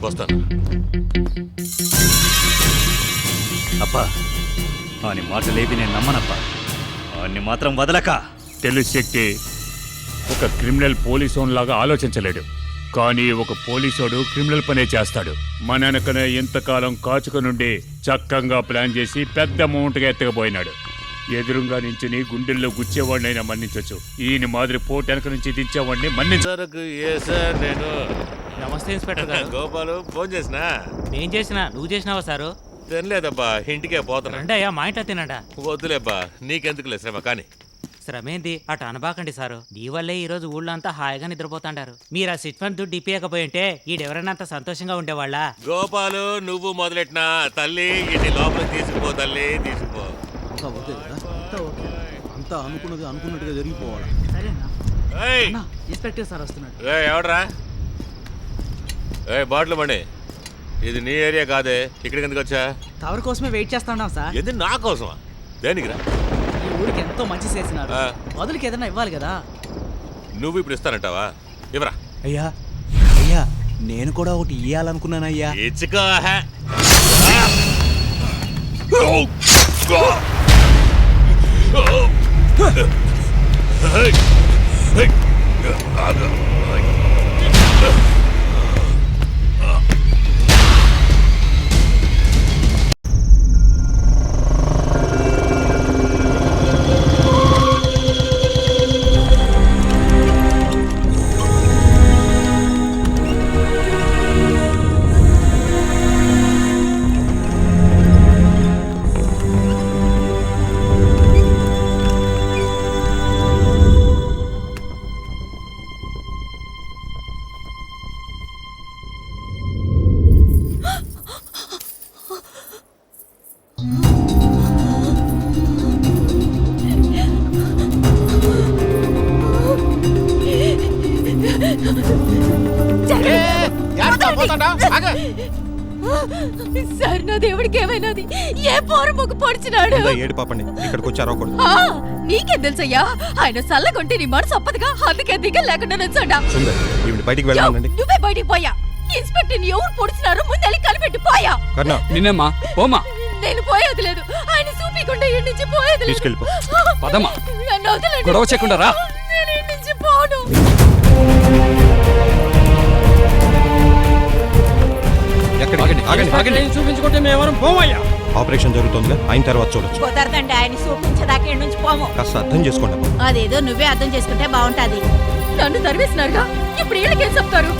వస్తాను. అబ్బా అని మాటలేవి నేను నమ్మనప్పా, అన్ని మాత్రం వదలక. తెలుసు శక్తి, ఒక క్రిమినల్ పోలీసోన్లాగా ఆలోచించలేడు, కానీ ఒక పోలీసోడు క్రిమినల్ పనే చేస్తాడు. మనకనే ఇంతకాలం కాచుకనుండి చక్కంగా ప్లాన్ చేసి పెద్ద అమౌంట్గా ఎత్తకపోయినాడు. ఎదురుగా నుంచి గుండెల్లో గుచ్చేవాడినైనా మన్నించవచ్చు, ఈయన మాదిరి పోటు వెనక నుంచి దించేవాడిని మన్నించారు. నేను నమస్తే ఇన్స్పెక్టర్ గారు. గోపాలు ఫోన్ చేసినా? నేను చేసినా, నువ్వు చేసినావా సారు? తినలేదబ్బా, ఇంటికే పోతున్నా. అంటే అయ్యా మా ఇంట తినడా? వద్దులేబ్బా, నీకెందుకులే శ్రమ. కానీ శ్రమేంది అటు అనబాకండి సారు. నీ వల్లే ఈ రోజు ఊళ్ళో అంతా హాయిగా నిద్రపోతాండారు. మీరు ఆ సిట్ ఫండ్ దుడ్డు ఇప్పేయకపోయి ఉంటే ఈడెవరైనా అంత సంతోషంగా ఉండేవాళ్ళ? గోపాలు నువ్వు మొదలెట్టినా తల్లి, ఇంటి లోపల తీసుకుపో తల్లి, తీసుకుపో. అంతా అనుకున్నది అనుకున్నట్టుగా జరిగిపోవాలి. ఇన్స్పెక్టర్ సార్ వస్తున్నాడు. ఎవడరా? బాటిల్ మణి, ఇది నీ ఏరియా కాదే, ఇక్కడికి ఎందుకు వచ్చా? తవరి కోసమే వెయిట్ చేస్తా ఉన్నాం సార్. ఎందుకు? నా కోసమా? దేనికిరా? ఈ ఊరికి ఎంతో మంచి చేసినారు, మొదలుకి ఏదైనా ఇవ్వాలి కదా. నువ్వు ఇప్పుడు ఇస్తానంటావా? ఇవ్వరా. అయ్యా అయ్యా, నేను కూడా ఒకటి ఇయ్యాలనుకున్నానయ్యా. ఇచ్చుకో. పోతాడా? ఆగే. సార్ నా దేవుడికి ఏమైనాది ఏ పోరముకు పొడిచినాడు ఏడు పాపండి ఇక్కడికి వచ్చి అరవకూడదు. నీకేం తెలుసయ్యా ఆయన సల్లగొంటే నీ మనసు ఒప్పదుగా అందుకే దిగ లేకుండా నుంచోడా సుందర్ ఈవిడ బయటికి వెళ్ళానండి. నువ్వే బయటికి పోయా ఇన్స్పెక్టర్ ఎవరు పొడిచినారు ముందెళ్ళి కలిపెట్టి పోయా కర్ణ నిన్నమ్మా పోమా నేను పోయేది లేదు ఆయన చూపికుండా ఈ నుంచి పోయేది లేదు తీసుకెళ్ళిపో. పదమ్మా నన్ను వదలండి. గొడవ చేయకుండా రా. నేను ఈ నుంచి పోను. ఎక్కడికి? ఆగండి, ఆగండి. చూపించుకుంటే మేమెవరం పోవయ్యా. ఆపరేషన్ జరుగుతుందిగా అయిన తర్వాత చూడొచ్చు. కుదరదండి ఆయన చూపించదాకా ఇక్కడి నుంచి పోము. కాస్త అర్థం చేసుకోండి అమ్మా. అదేదో నువ్వే అర్థం చేసుకుంటే బాగుంటది. నన్ను తరివేసినారుగా ఇప్పుడు వీళ్ళకేం చెప్తారు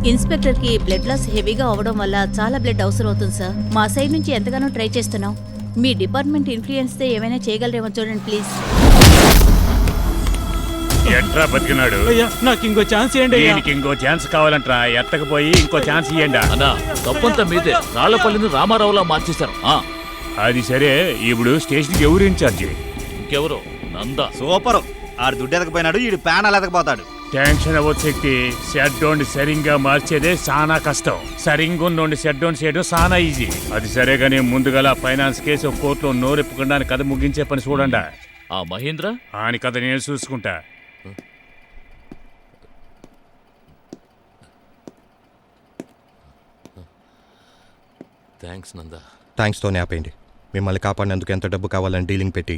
ఇన్స్పెక్టర్ కి బ్లడ్ లాస్ హెవీగా అవడం వల్ల చాలా బ్లడ్ అవసరం అవుతుంది సార్. మా సైడ్ నుంచి ఎంతగానో ట్రై చేస్తున్నాం. మీ డిపార్ట్మెంట్ ఇన్ఫ్లుయెన్స్ తో ఏమైనా చేయగలరేమో చూడండి ప్లీజ్. ఎట్రా బతికినాడు? నాకు ఇంకో ఛాన్స్ ఏంటి? దీనికి ఇంకో ఛాన్స్ కావాలంట్రా. ఎత్తకపోయి ఇంకో ఛాన్స్ ఇయ్యండి. అన్నా తప్పంతా మీదే. రాళ్లపల్లిని రామారావులా మార్చేశారు. అది సరే, ఇప్పుడు స్టేషన్కి ఎవరు ఇన్ఛార్జి? ఇంకెవరు? నందా. సూపర్. ఆడు దుడ్డు ఎదకపోయినాడు, ఈడు ప్యానల్ ఎదకపోతాడు. టెన్షన్ అవ్వచ్చు శక్తి. షట్ డౌన్ సరిగ్గా మార్చేదే చాలా కష్టం. సరిగ్గా ఉన్నోండి షట్ డౌన్ చేయడం చాలా ఈజీ. అది సరే కానీ ముందుగా ఫైనాన్స్ కేసు కోర్టులో నోరెప్పకుండా కథ ముగించే పని చూడండి. ఆ మహేంద్ర ఆయన కథ నేను చూసుకుంటా. థ్యాంక్స్ నందా. థ్యాంక్స్తోనే ఆపేయండి. మిమ్మల్ని కాపాడినందుకు ఎంత డబ్బు కావాలని డీలింగ్ పెట్టి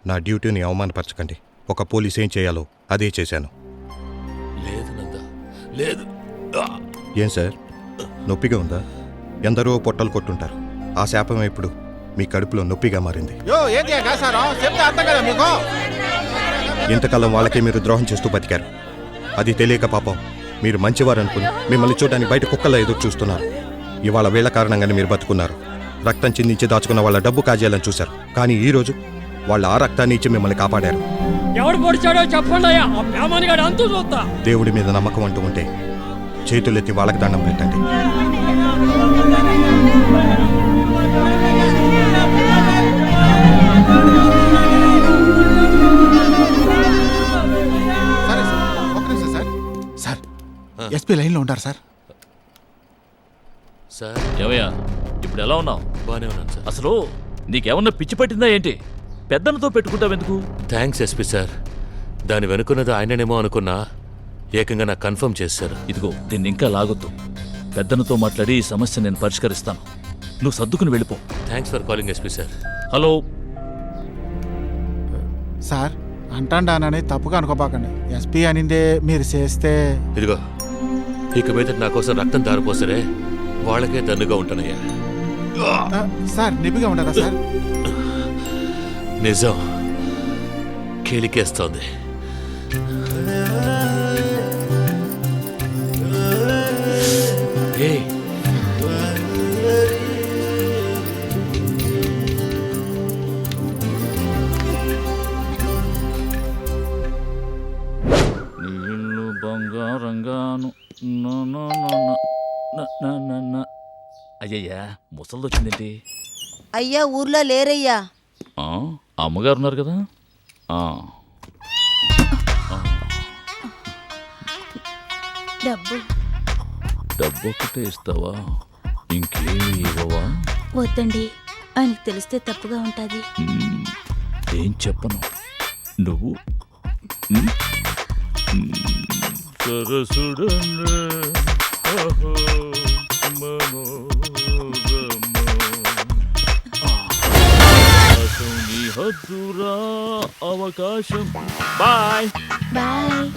నా డ్యూటీని అవమానపరచకండి. ఒక పోలీస్ ఏం చేయాలో అదే చేశాను. లేదు నందా, లేదు. ఏం సార్ నొప్పిగా ఉందా? ఎందరో పొట్టలు కొట్టుంటారు. ఆ శాపం ఇప్పుడు మీ కడుపులో నొప్పిగా మారింది. ఏంటి కాసారం చెప్తే అర్థం కదా మీకు? ఇంతకాలం వాళ్ళకే మీరు ద్రోహం చేస్తూ బతికారు. అది తెలియక పాపం మీరు మంచివారు అనుకుని మిమ్మల్ని చూడడానికి బయట కుక్కల్లో ఎదురు చూస్తున్నారు. ఇవాళ వీళ్ళ కారణంగానే మీరు బతుకున్నారు. రక్తం చిందించి దాచుకున్న వాళ్ళ డబ్బు కాజేయాలని చూశారు. కానీ ఈ రోజు వాళ్ళు ఆ రక్తాన్ని ఇచ్చి మిమ్మల్ని కాపాడారు. ఎవడు పొడిచాడో చెప్పండి అయ్యా. ఆ ప్రేమానిగాడు అంతూ చూస్తా. దేవుడి మీద నమ్మకం అంటూ ఉంటే చేతులెత్తి వాళ్ళకి దండం పెట్టండి. సరే సార్, ఒక నిమిషం సార్. సార్ ఎస్పీ లైన్లో ఉంటారు సార్. సార్ ఏమయ్యా ఇప్పుడు ఎలా ఉన్నావు? బానే ఉన్నాను సార్. అసలు నీకేమన్నా పిచ్చి పట్టిందా ఏంటి? పెద్దలతో పెట్టుకుంటావెందుకు? Thanks SP sir. దాని వెనుకున్నది ఆయననేమో అనుకున్నా, ఏకంగా నాకు కన్ఫర్మ్ చేశారు. ఇదిగో దీన్ని ఇంకా లాగొద్దు. పెద్దలతో మాట్లాడి ఈ సమస్య నేను పరిష్కరిస్తాను. నువ్వు సర్దుకుని వెళ్ళిపో. Thanks for calling SP sir. Hello sir అంటాండానని తప్పుగా అనుకోబాకండి. ఎస్పీ అనిందే మీరు చేస్తే. ఇదిగో ఇక మీద నా కోసం రక్తం దారిపోసరే వాళ్ళకే దన్నుగా ఉంటానయ్యా. సార్ నిపిగా ఉండదా సార్? నిజం కేలికేస్తోంది. ఏయ్ నీళ్ళు బంగారంగాను అయ్యయ్యా ముసలిదొచ్చిందేంటి? అయ్యా ఊర్లో లేరయ్యా. అమ్మగారు ఉన్నారు కదా. డబ్బు డబ్బు ఒకటే ఇస్తావా? ఇంకేమి ఇవ్వవా? వద్దండి, ఆయనకు తెలిస్తే తప్పుగా ఉంటుంది. ఏం చెప్పను. నువ్వు అవకాశం. Bye bye.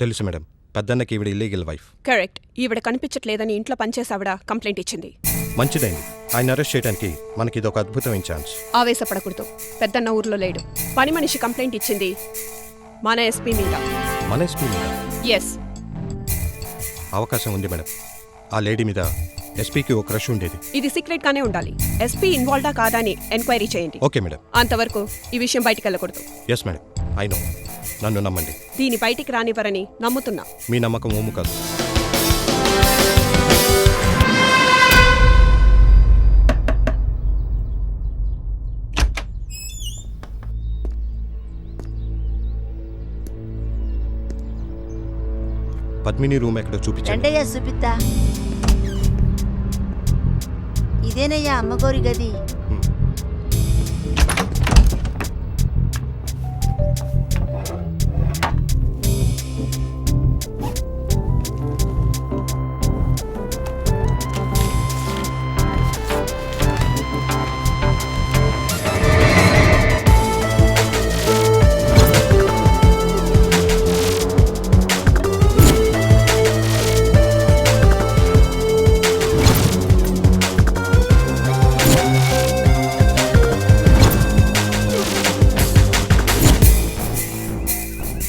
తెలుసు మేడం, పెద్దన్నకి ఈవిడ ఇల్లీగల్ వైఫ్. కరెక్ట్. ఈవిడ కనిపించట్లేదని ఇంట్లో పనిచేసావిడ కంప్లైంట్ ఇచ్చింది. మంచిదైంది. ఆయన అరెస్ట్ చేయడానికి మనకి ఇది ఒక అద్భుతమైన ఛాన్స్. ఆవేశపడకూడదు. పెద్దన్న ఊర్లో లేడు. పని మనిషి కంప్లైంట్ ఇచ్చింది మన ఎస్పీ మీద. మన ఎస్పీ మీద ఎస్. అవకాశం ఉంది మేడం. ఆ లేడీ మీద ఎస్పీకి ఒక క్రష్ ఉండేది. ఇది సీక్రెట్ గానే ఉండాలి. ఎస్పీ ఇన్వాల్వ్డా కాదా అని ఎంక్వైరీ చేయండి. Okay madam. అంతవరకు ఈ విషయం బయటికి వెళ్ళకూడదు. Yes madam, I know. నన్ను నమ్మండి. దీని బయటికి రానివ్వరని నమ్ముతున్నా. మీ నమ్మకం ఓము కాదు. పద్మిని రూమ్ ఎక్కడో చూపించండి. రండయ్యా సుపిత్త. ఇదేనయ్యా అమ్మగోరి గది.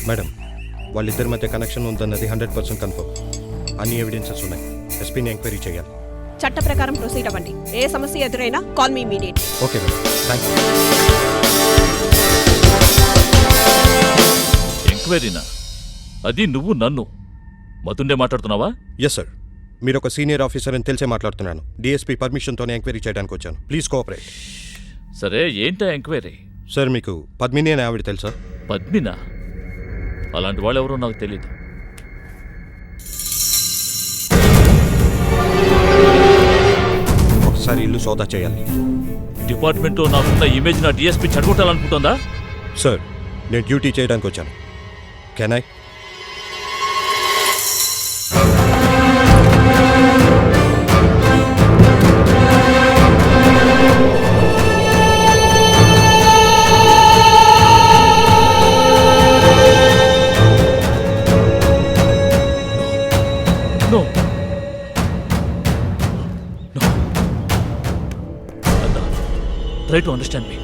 మేడం, వాళ్ళిద్దరి మధ్య కనెక్షన్ ఉందన్నది 100% కన్ఫర్మ్. అన్ని ఎవిడెన్సెస్ ఉన్నాయి. ఎస్పీని ఎంక్వైరీ చేయాలి. చట్ట ప్రకారం ప్రొసీడ్ అవ్వండి. ఏ సమస్య ఎదురైనా call me immediate. Okay madam, thank you. ఎంక్వైరీనా? అది నువ్వు నన్ను మతుండే మాట్లాడుతున్నావా? ఎస్ సార్, మీరు ఒక సీనియర్ ఆఫీసర్ అని తెలిసే మాట్లాడుతున్నాను. డిఎస్పీ పర్మిషన్తోనే ఎంక్వైరీ చేయడానికి వచ్చాను. Please cooperate. సరే, ఏంటా ఎంక్వైరీ? సార్, మీకు పద్మిని అనే ఆవిడ తెలుసా? పద్మినా? అలాంటి వాళ్ళు ఎవరో నాకు తెలియదు. ఒకసారి ఇల్లు సోదా చేయాలి. డిపార్ట్మెంట్లో నాకున్న ఇమేజ్ నా డిఎస్పీ చెడగొట్టాలనుకుంటుందా? సార్, నేను డ్యూటీ చేయడానికి వచ్చాను. Can I? Try to understand me.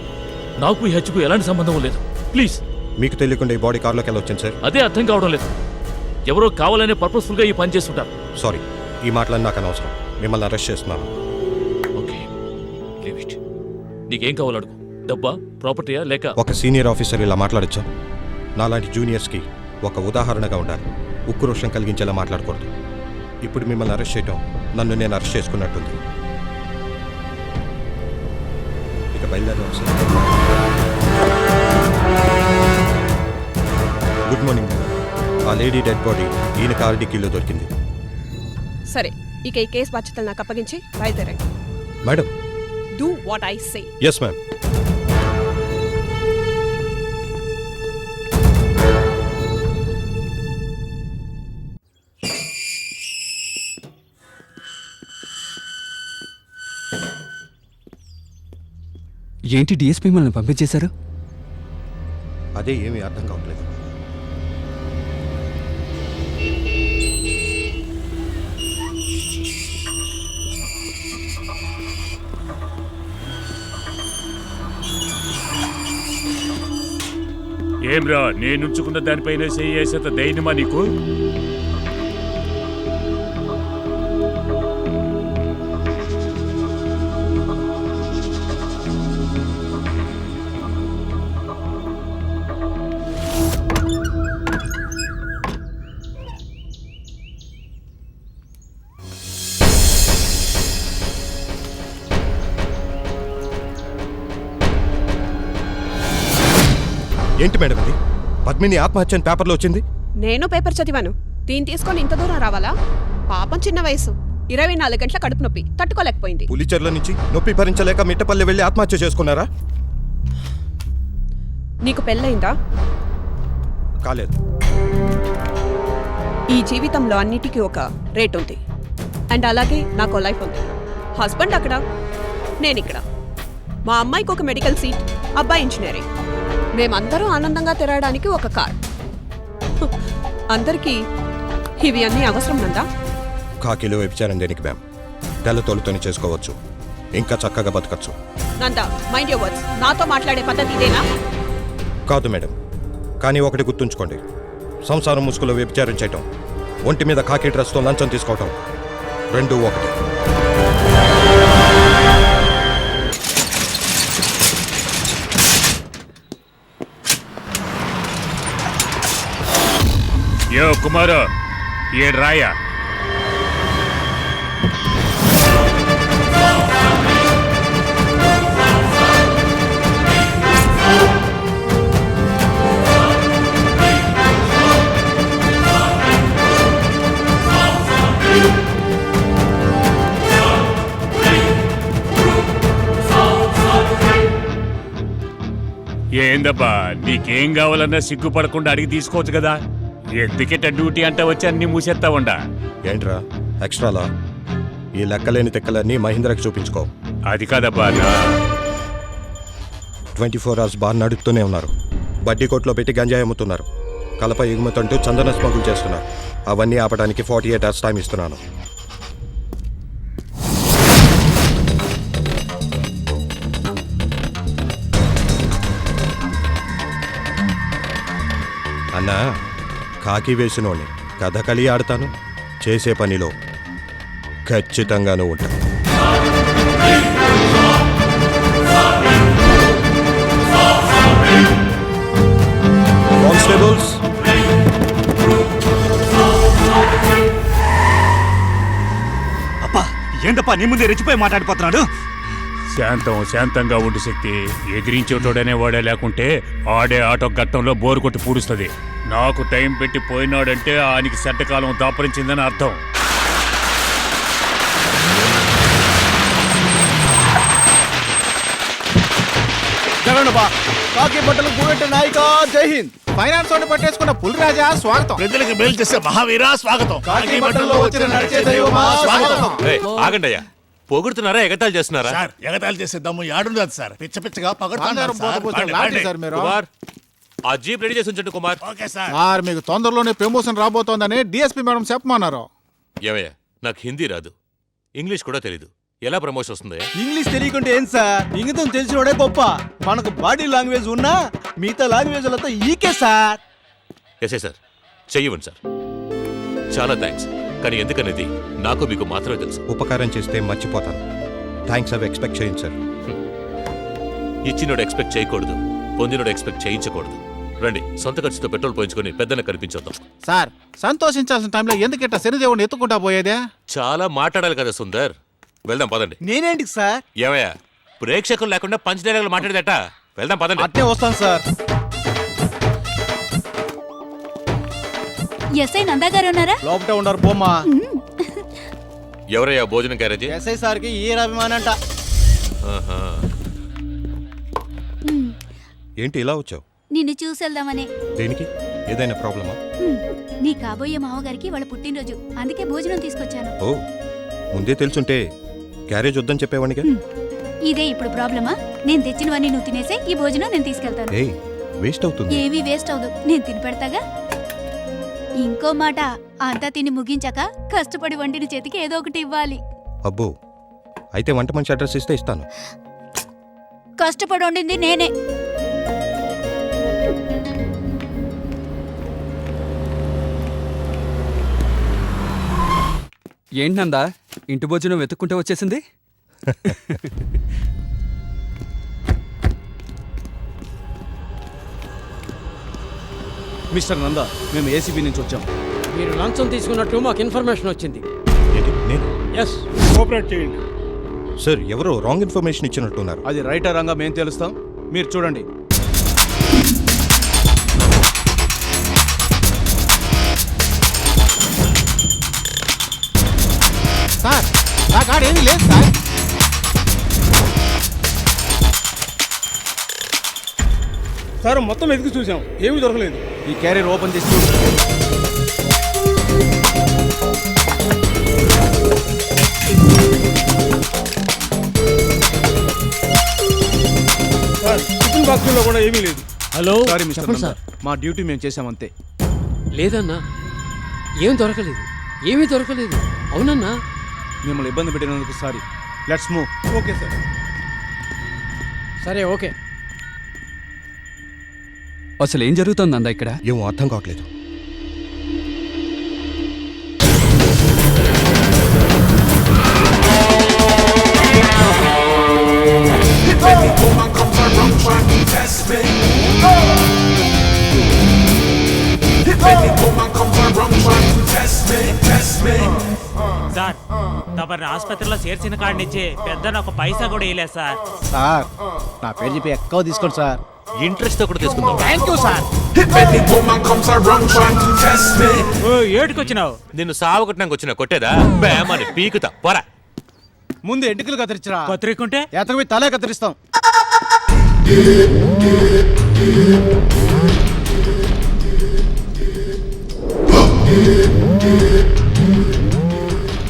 నాకు ఈ హత్యకు ఎలాంటి సంబంధం లేదు. ప్లీజ్. మీకు తెలియకుండా ఈ బాడీ కార్లోకి వెళ్ళొచ్చాను సార్. అదే అర్థం కావడం లేదు. ఎవరో కావాలనే పర్పస్ఫుల్గా ఈ పని చేస్తుంటారు. సారీ, ఈ మాటలన్నీ నాకు అనవసరం. మిమ్మల్ని అరెస్ట్ చేస్తున్నాను. Okay, leave it. నీకేం కావాలి అడుగు. డబ్బా, ప్రాపర్టీయా, లేక? ఒక సీనియర్ ఆఫీసర్ ఇలా మాట్లాడచ్చా? నాలాంటి జూనియర్స్కి ఒక ఉదాహరణగా ఉండాలి. ఉక్రోషం కలిగించేలా మాట్లాడకూడదు. ఇప్పుడు మిమ్మల్ని అరెస్ట్ చేయటం నన్ను నేను అరెస్ట్ చేసుకున్నట్టుంది. ఇక బయలుదేరాం సార్. Good morning. ఆ లేడీ డెడ్ బాడీ ఈయన కార్ డిక్కీలో దొరికింది. సరే, ఇక ఈ కేసు బాధ్యతలు నాకు అప్పగించి బయలుదేరండి. Madam, do what I say. Yes ma'am. ఏంటి డిఎస్పీ మనల్ని పంపించేశారు? అదే ఏమీ అర్థం కావట్లేదు. ఏమ్రా, నేనుంచుకున్న దానిపైన చేసేంత ధైర్యమా నీకు? ఏంటి మేడం ఇది? పద్మిని ఆత్మహత్య అని పేపర్లో వచ్చింది. నేను పేపర్ చదివాను. దీన్ని తీసుకొని ఇంత దూరం రావాలా? పాపం చిన్న వయసు, 24 గంటల కడుపు నొప్పి తట్టుకోలేకపోయింది. పులిచెర్ల నుంచి నొప్పి భరించలేక మిట్టపల్లి వెళ్ళి ఆత్మహత్య చేసుకున్నారా? నీకు పెళ్ళయిందా? కాలేదు. ఈ జీవితంలో అన్నిటికీ ఒక రేట్ ఉంది. అండ్ అలాగే నాకు లైఫ్ ఉంది. హస్బెండ్ అక్కడ, నేను ఇక్కడ. మా అమ్మాయికి ఒక మెడికల్ సీట్, అబ్బాయి ఇంజనీరింగ్. మేమందరూ ఆనందంగా తిరగడానికి ఒక కార్. అందరికీ ఇవి అన్నీ అవసరం నందా? కాకిలో వ్యభిచారం దేనికి మ్యామ్? తెల్లతోలుతోనే చేసుకోవచ్చు, ఇంకా చక్కగా బతకచ్చు. Nanda, mind your words. నాతో మాట్లాడే పద్ధతి ఇదేనా? కాదు మేడం, కానీ ఒకటి గుర్తుంచుకోండి. సంసారం ముసుగులో వ్యభిచారం చేయటం, ఒంటి మీద కాకి డ్రెస్తో లంచం తీసుకోవటం, రెండూ ఒకటి. యో కుమారు, ఏ రాయా? ఏందబ్బా నీకేం కావాలన్నా సిగ్గుపడకుండా అడిగి తీసుకోవచ్చు కదా. ఎందుకెట డ్యూటీ అంటే వచ్చి అన్ని మూసేస్తా ఉండా. ఏంట్రా ఎక్స్ట్రాలా? ఈ లెక్కలేని తెక్కలన్నీ మహేంద్రకి చూపించుకో. అది కాదబ్బా 24 hours బార్ నడుపుతూనే ఉన్నారు. బడ్డీ కొట్లో పెట్టి గంజాయి అమ్ముతున్నారు. కలప ఎగుమతి అంటూ చందన స్మగుల్ చేస్తున్నారు. అవన్నీ ఆపడానికి 48 hours టైం ఇస్తున్నాను. అన్నా, కాకి వేసినోని కథకలి ఆడతాను. చేసే పనిలో ఖచ్చితంగానూ ఉంటాను. కానిస్టేబుల్స్, అప్పా ఏందప్పా నీ ముందే రెచ్చిపోయి మాట్లాడిపోతున్నాడు. శాంతంగా ఉండు శక్తి. ఎదిరించేటోడనే వాడే లేకుంటే ఆడే ఆటో ఘట్టంలో బోరు కొట్టి పూడుస్తుంది. నాకు టైం పెట్టి పోయినాడంటే ఆయనకి సెట్టకాలం దాపరించిందని అర్థం. కాకి బట్టలు కూడెట్టే నాయక జై హింద్. ఫైనాన్స్ వాడిని పట్టేసుకున్న పులిరాజా స్వాగతం. ప్రజలకు మేలు చేసే మహావీరా స్వాగతం. కాకి బట్టల్లో వచ్చిన నడిచే దైవమా స్వాగతం. ఆగండయ్యా, పొగుడుతున్నారా ఎగతాళి చేస్తున్నారా? సార్ ఎగతాళి చేసే దమ్ము యాడుండదు సార్. పిచ్చగా బంగారం పోతపోతే లాంటి సార్ మీరు. కుమార్, ఆ జీప్ రెడీ చేసి ఉంచండి కుమార్. Okay sir. సార్ మీకు తొందరలోనే ప్రమోషన్ రాబోతోందని డిఎస్పీ మేడం చెప్పమన్నారు. ఏమయ్యా, నాకు హిందీ రాదు, ఇంగ్లీష్ కూడా తెలీదు. ఎలా ప్రమోషన్ వస్తుంది? ఇంగ్లీష్ తెలియకుంటే ఏం సార్, ఇంగితం తెలిసినోడే గొప్ప. మనకు బాడీ లాంగ్వేజ్ ఉన్నా మిగతా లాంగ్వేజ్లతో ఈకే సార్. ఎస్ఐ సార్, చెయ్యవండి సార్. చాలా థ్యాంక్స్. కానీ ఎందుకనేది నాకు మీకు మాత్రమే తెలుసు. ఉపకారం చేస్తే మర్చిపోతాను. థ్యాంక్స్ అవి ఎక్స్పెక్ట్ చేయండి సార్. ఇచ్చినోడు ఎక్స్పెక్ట్ చేయకూడదు, పొందినోడు ఎక్స్పెక్ట్ చేయించకూడదు. రండి, సొంత ఖర్చుతో పెట్రోల్ పోయించుకొని పెద్దన కనిపించొద్దాం. సార్ సంతోషించాల్సిన టైంలో ఎందుకిట్ట శనిదేవుని ఎత్తుకుంటా పోయేదే? చాలా మాట్లాడాలి కదా సుందర్. వెళ్దాం పదండి. నేనేంటి సార్? ఏమయ్యా, ప్రేక్షకులు లేకుండా పంచ్ డైలాగులు మాట్లాడేదట. వెళ్దాం పదండి. అట్టే వస్తాను సార్. ఎస్ఐ నందా గారు ఉన్నారా? లోపటే ఉన్నారు బొమ్మా. ఎవరయ్యా భోజనం క్యారేజీ? ఎస్ఐ సార్కి ఈ అభిమానంట. ఏంటి ఇలా వచ్చావు? నిన్ను చూసేద్దామని. దేనికి? ఏదైనా ప్రాబ్లమా? నీ కాబోయే మావగారికి వాళ్ళ పుట్టినరోజు, అందుకే భోజనం తీసుకొచ్చాను. ఓ, ముందే తెలుసుంటే క్యారేజ్ వద్దని చెప్పేవాడిగా. ఇదే ఇప్పుడు ప్రాబ్లమా? నేను తెచ్చినవన్నీ నువ్వు తినేసే, ఈ భోజనం నేను తీసుకెళ్తాను. ఏయ్, వేస్ట్ అవుతుంది. ఏమీ వేస్ట్ అవదు, నేను తిని పెడతాగా. ఇంకో మాట, అంతా తిని ముగించాక కష్టపడి వండిన చేతికి ఏదో ఒకటి ఇవ్వాలి. అబ్బో, అయితే వంట మనిషి అడ్రస్ ఇస్తే ఇస్తాను. కష్టపడి వండింది నేనే. ఏంటందా ఇంటి భోజనం వెతుక్కుంటే వచ్చేసింది? మిస్టర్ నందా, మేము ఏసీబీ నుంచి వచ్చాం. మీరు లంచం తీసుకున్నట్టు మాకు ఇన్ఫర్మేషన్ వచ్చింది. ఏంటి? నేను? ఎస్, కోఆపరేట్ చేయండి. సార్, ఎవరో రాంగ్ ఇన్ఫర్మేషన్ ఇచ్చినట్టున్నారు. అది రైటా రాంగా మేము తెలుస్తాం, మీరు చూడండి. సార్ నా కాడ ఏమీ లేదు సార్. సార్ మొత్తం ఎదుగు చూసాం, ఏమీ దొరకలేదు. ఈ క్యారియర్ ఓపెన్ చేసి సార్ టిఫిన్ బాక్సుల్లో కూడా ఏమీ లేదు. హలో, సారీ మిస్టర్ చెప్పండి నందా, సార్. మా డ్యూటీ మేము చేసామంతే. లేదన్నా, ఏం దొరకలేదు, ఏమీ దొరకలేదు. అవునన్నా. మిమ్మల్ని ఇబ్బంది పెట్టినందుకు sorry. Let's move. Okay sir. సరే, ఓకే. అసలు ఏం జరుగుతుంది నందా ఇక్కడ? ఏమో అర్థం కావట్లేదు. సార్, తమరి ఆసుపత్రిలో చేర్చిన కాడి నుంచి పెద్ద ఒక పైసా కూడా వేయలేదు సార్. సార్, నా పేరు చెప్పి ఎక్కువ తీసుకోండి సార్. ఇంట్రెస్ట్ తో కూడా తీసుకుందాం. Thank you sir. ఏడుకొచ్చినావు? నిన్ను సావగొట్టడానికి వచ్చిన కొట్టేదా? బేమని పీకుతా పోరా. ముందు ఎంటుకలు కత్తిరించరా. కత్తిరికుంటే ఎతకపోయి తలే కత్తిరిస్తాం.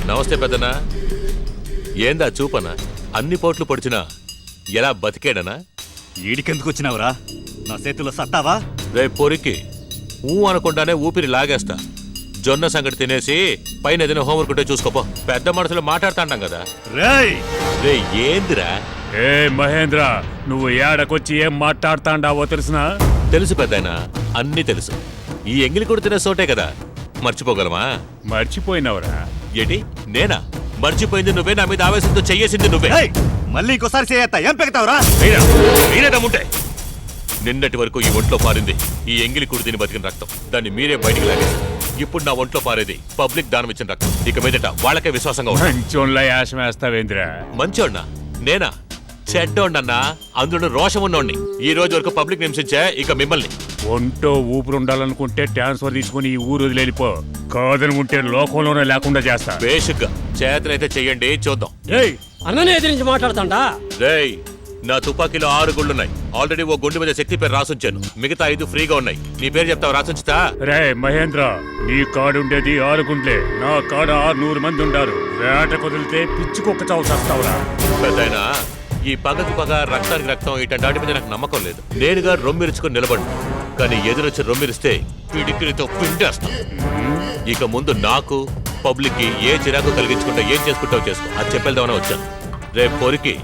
నమస్తే పెద్దనా. ఏందా చూపనా? అన్ని పోట్లు పొడిచినా ఎలా బతికేడనా? ఈడికెందుకు వచ్చినావురా? నా చేతిలో సత్తావా? రే పొరికి ఊ అనకుండానే ఊపిరి లాగేస్తా. జొన్న సంగటి తినేసి పైన ఏదైనా హోంవర్క్ ఉంటే చూసుకోపో. పెద్ద మనసులో మాట్లాడుతాంటాం కదా. రే ఏందిరా? ఏ మహేంద్ర, నువ్వు ఏడకొచ్చి ఏం మాట్లాడుతాండావో తెలుసునా? తెలుసు పెద్దాయనా, అన్నీ తెలుసు. ఈ ఎంగిలి కూడా తినే చోటే కదా, మర్చిపోగలమా? మర్చిపోయినవరా? ఏంటి నేనా? మర్చిపోయింది నువ్వే, నా మీద ఆవేశంతో చెయ్యేసింది నువ్వే. మళ్ళీ ఇంకోసారి చేయత్తా ఏం పెడతావురా? మీరేదమ్ముంటే నిన్నటి వరకు ఈ ఒంట్లో పారింది ఈ ఎంగిలి కుడి తిని బతికిన రక్తం. దాన్ని మీరే బయటికి లాగేసి ఇప్పుడు నా ఒంట్లో పారేది పబ్లిక్ దానం ఇచ్చిన రక్తం. ఇక మీదట వాళ్ళకే విశ్వాసంగా ఉంటా. మంచోళ్ళ యాశం వేస్తావేంద్రా? మంచోడ్నా? నేనా? చెడ్డోండన్నా, అందులో రోషం ఉన్నోడిని. ఈ రోజు వరకు పబ్లిక్ హింసించా, ఇక మిమ్మల్ని. ఒంటో ఊపిరి ఉండాలనుకుంటే ట్రాన్స్ఫర్ తీసుకుని ఈ ఊరు వదిలేలిపో. కాదనుకుంటే లోకంలోనే లేకుండా చేస్తా. బేసిక్గా చేతనైతే చెయ్యండి, చూద్దాం. ఏయ్ అన్ననే ఎదిరించి మాట్లాడుతాండా? రేయ్, నా తుపాకీలో 6 గుళ్ళున్నాయి. ఆల్రెడీ ఓ గుండె మీద శక్తి పేరు రాసుంచాను. మిగతా 5 ఫ్రీగా ఉన్నాయి. నీ పేరు చెప్తావు, రాసుంచుతా? రే మహేంద్ర, నీ కాడుండేది 6 గుండ్లే, నా కాడ 600 మంది ఉండారు. వేట కుదిలితే పిచ్చి కుక్క చావు చేస్తావురా. పెద్దయినా ఈ పగకి పగ, రక్తానికి రక్తం, ఇటంటి మీద నాకు నమ్మకం లేదు. నేనుగా రొమ్మిరుచుకొని నిలబడు, కానీ ఎదురొచ్చి రొమ్మిరిస్తే పిడికిలితో పిండేస్తా. ఇక ముందు నాకు పబ్లిక్ కి ఏ చిరాకు కలిగించుకుంటా ఏం చేసుకుంటావు చేసుకో. అది చెప్పేద్దామని వచ్చాను. రేపు పొరికి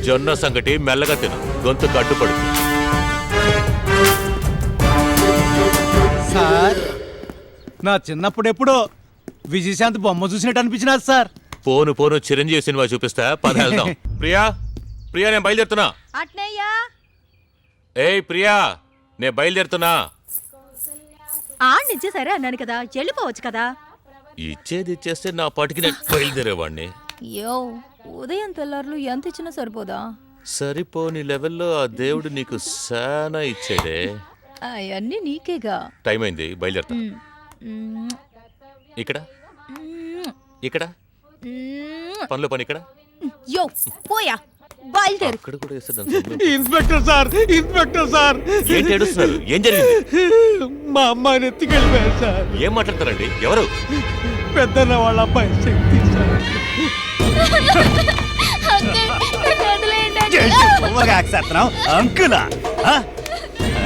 జొన్న సంగటి మెల్లగా తిను, గొంతు కట్టుపడుతుంది. సార్, నా చిన్నప్పుడెప్పుడో విజయశాంతి బొమ్మ చూసినట్టు అనిపించినది సార్. పోను పోను చిరంజీవి సినిమా చూపిస్తా, పద వెళ్దాం. ప్రియా, ప్రియా నేను బయలుదేరుతున్నా. ఏయ్ ప్రియా, నేను బయలుదేరుతున్నా. నిజే సరే అన్నాను కదా, వెళ్ళిపోవచ్చు కదా. ఇచ్చేది ఇచ్చేస్తే నా పాటికి నేను బయలుదేరేవాడిని. యో, ఉదయం తెల్లారులు ఎంత ఇచ్చినా సరిపోదా? సరిపోని లెవెల్లో ఆ దేవుడు నీకు సానా ఇచ్చాడే. అవన్నీ నీకేగా. టైం అయింది, బయలుదేరుతా. ఇక్కడ ఇక్కడ పనిలో పని ఇక్కడ. యో పోయా, బయలుదేరు. అక్కడ కూడా ఇన్స్పెక్టర్ సార్, ఇన్స్పెక్టర్ సార్. ఏంటి ఏడుస్తున్నారు? ఏం జరిగింది? మా అమ్మాయిని ఎత్తుకెళ్ళిపోయారు సార్. ఏం మాట్లాడతారండి? ఎవరు? పెద్దన్న వాళ్ళ అబ్బాయి శక్తి సార్. అంకులా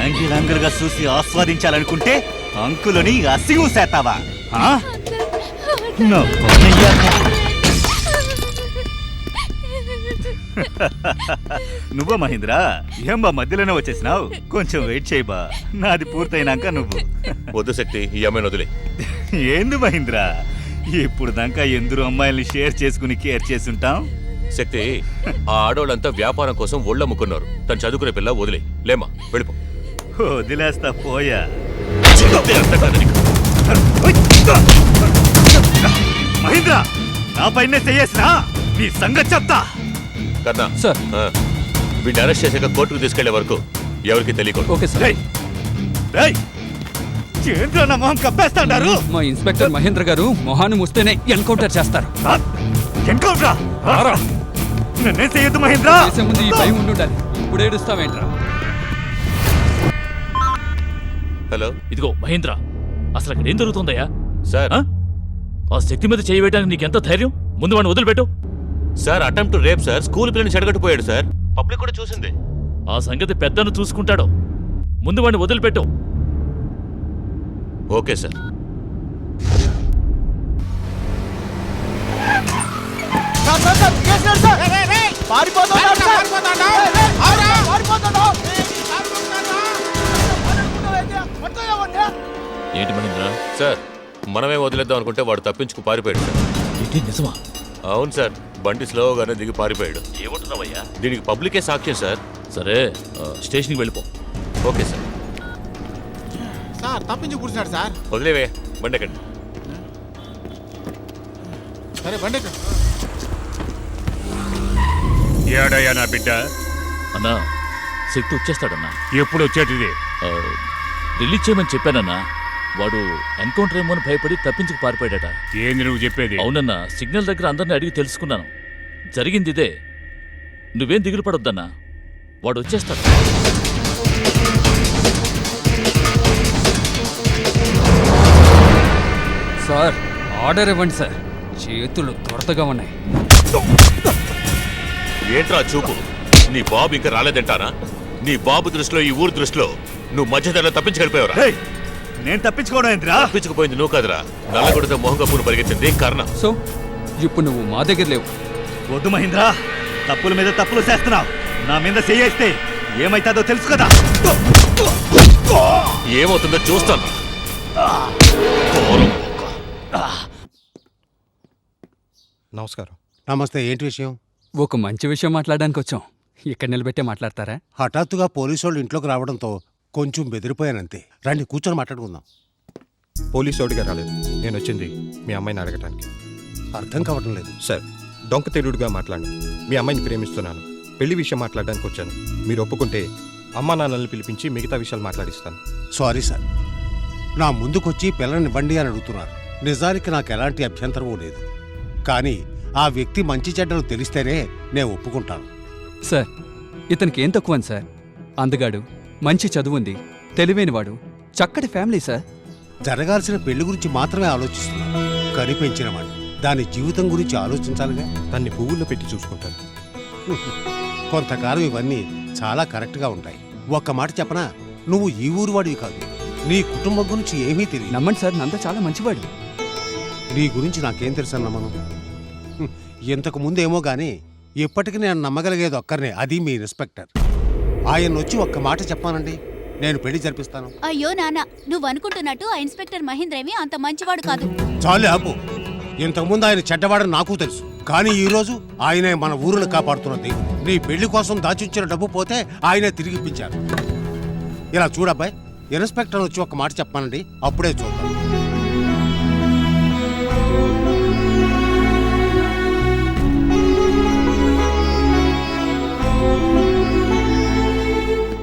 అంగిల్ అంగులుగా చూసి ఆస్వాదించాలనుకుంటే అంకులని అసిగు సేతావా? నువ్వు మహేంద్ర ఏం బా మధ్యలోనే వచ్చేసినావు? కొంచెం వెయిట్ చేయబా, నాది పూర్తయినాక నువ్వు. వద్దు శక్తి, ఈ అమ్మాయిని వదిలే. ఏంది మహేంద్ర, ఇప్పుడు దాకా ఎందరో అమ్మాయిల్ని షేర్ చేసుకుని కేర్ చేసుంటాం. శక్తి, ఆ ఆడోళ్ళంతా వ్యాపారం కోసం ఒళ్ళమ్ముకున్నారు. తను చదువుకునే పిల్ల, వదిలే. లేమా, వెళ్ళిపో. వదిలేస్తా పోయా. మహేంద్ర, నా పైన చెయ్యేసినా నీ సంగతి చెప్తా. కన్నా సార్, వీడిని అరెస్ట్ చేసాక కోర్టుకు తీసుకెళ్లే వరకు ఎవరికి తెలియకూడదు. Okay sir. కప్పేస్తాడారు. మా ఇన్స్పెక్టర్ మహేంద్ర గారు మొహాన్ని ముస్తేనే ఎన్కౌంటర్ చేస్తారు. నన్నే చేయొద్దు మహేంద్ర. చేసే ముందు ఈ భయం ఉండాలి. ఇప్పుడు ఏడుస్తావేంట్రా? హలో, ఇదిగో మహేంద్ర, అసలు అక్కడ ఏం జరుగుతుందయ్యా? సార్, ఆ శక్తి మీద చేయవేయడానికి నీకెంత ధైర్యం? ముందు వాడిని వదిలిపెట్టు. Sir, attempt to rape sir. School పిల్లని చెడగొట్టిపోయాడు సార్. పబ్లిక్ కూడా చూసింది. ఆ సంగతి పెద్దను చూసుకుంటాడు. ముందు వాడిని వదిలిపెట్టు. Okay sir. ఏంటి మహేంద్ర? సార్, మనమే వదిలేద్దాం అనుకుంటే వాడు తప్పించుకు పారిపోయాడు సార్. ఏంటి నిజమా? అవును సార్, బండి స్లోగానే దిగి పారిపోయాడు. ఏమంటున్నావయ్యా? దీనికి పబ్లికే సాక్ష్యం సార్. సరే, స్టేషన్కి వెళ్ళిపో. Okay sir. సార్ తప్పించి కూర్చున్నాడు సార్. వదిలేవే, బండి ఎక్కండి. సరే బండి ఎక్కండి. ఏడయ్యా నా బిడ్డ? అన్నా, శక్తి వచ్చేస్తాడన్నా. ఎప్పుడు వచ్చేటిది? రిలీజ్ చేయమని చెప్పానన్నా. వాడు ఎన్కౌంటర్ ఏమో అని భయపడి తప్పించుకు పారిపోయాడట. ఏంది నువ్వు చెప్పేది? అవునన్నా, సిగ్నల్ దగ్గర అందరిని అడిగి తెలుసుకున్నాను. జరిగింది ఇదే. నువ్వేం దిగులు పడొద్దన్నా, వాడు వచ్చేస్తాడు. సార్ ఆర్డర్ ఇవ్వండి సార్, చేతులు దొరతగా ఉన్నాయి. ఏంట్రా చూపు? నీ బాబు ఇంకా రాలేదంటానా? నీ బాబు దృష్టిలో, ఈ ఊరు దృష్టిలో నువ్వు మధ్యధరలో తప్పించుకెళ్ళిపోయావురా. నేను తప్పించుకోవడం ఏంట్రా? తప్పించుకుపోయింది నువ్వు కాదురా, నల్లగొడితో మొహం కప్పును పరిగెత్తింది కర్ణ. సో ఇప్పుడు నువ్వు మా దగ్గర లేవు. వద్దు మహేంద్ర, తప్పుల మీద తప్పులు చేస్తున్నావు. నా మీద చేయేస్తే ఏమైతుందో తెలుసు కదా. ఏమవుతుందో చూస్తాను. నమస్కారం. నమస్తే. ఏంటి విషయం? ఒక మంచి విషయం మాట్లాడడానికి వచ్చాం. ఇక్కడ నిలబెట్టే మాట్లాడతారా? హఠాత్తుగా పోలీసు వాళ్ళు ఇంట్లోకి రావడంతో కొంచెం బెదిరిపోయానంతే. రండి కూర్చొని మాట్లాడుకుందాం. పోలీసు వాడిగా రాలేదు, నేను వచ్చింది మీ అమ్మాయిని అడగటానికి. అర్థం కావటం లేదు. సార్, డొంక తెరుడుగా మాట్లాడు. మీ అమ్మాయిని ప్రేమిస్తున్నాను, పెళ్లి విషయం మాట్లాడడానికి వచ్చాను. మీరు ఒప్పుకుంటే అమ్మా నాన్నల్ని పిలిపించి మిగతా విషయాలు మాట్లాడిస్తాను. సారీ సార్, నా ముందుకొచ్చి పిల్లనివ్వండి అని అడుగుతున్నారు. నిజానికి నాకు ఎలాంటి అభ్యంతరమూ లేదు. కానీ ఆ వ్యక్తి మంచి చెడ్డలు తెలిస్తేనే నేను ఒప్పుకుంటాను. సార్, ఇతనికి ఏం తక్కువ సార్? అందగాడు, మంచి చదువుంది, తెలివైనవాడు, చక్కటి ఫ్యామిలీ సార్. జరగాల్సిన పెళ్లి గురించి మాత్రమే ఆలోచిస్తున్నాను. కనిపెంచినవాడు, దాని జీవితం గురించి ఆలోచించాలిగా. దాన్ని పువ్వుల్లో పెట్టి చూసుకుంటాను. కొంతకాలం ఇవన్నీ చాలా కరెక్ట్గా ఉంటాయి. ఒక్క మాట చెప్పనా, నువ్వు ఈ ఊరు వాడివి కాదు. నీ కుటుంబం గురించి ఏమీ తెలియదు. నమ్మండి సార్, నంద చాలా మంచివాడు. నీ గురించి నాకేం తెలుసా నమ్మను. ఇంతకు ముందేమో గానీ ఇప్పటికి నేను నమ్మగలిగేది ఒక్కరినే, అది మీ ఇన్స్పెక్టర్. ఆయన వచ్చి ఒక్క మాట చెప్పానండి, నేను పెళ్లి జరిపిస్తాను. అయ్యో నాన్న, నువ్వు అనుకుంటున్నట్టు ఆ ఇన్స్పెక్టర్ మహేంద్రేమి అంత మంచివాడు కాదు. చాలు ఆపు. ఇంతకుముందు ఆయన చెడ్డవాడని నాకు తెలుసు, కానీ ఈరోజు ఆయనే మన ఊరును కాపాడుతున్నది. నీ పెళ్లి కోసం దాచిచ్చిన డబ్బు పోతే ఆయనే తిరిగిప్పించారు. ఇలా చూడబ్బాయి, ఇన్స్పెక్టర్ వచ్చి ఒక మాట చెప్పానండి, అప్పుడే చూద్దాం.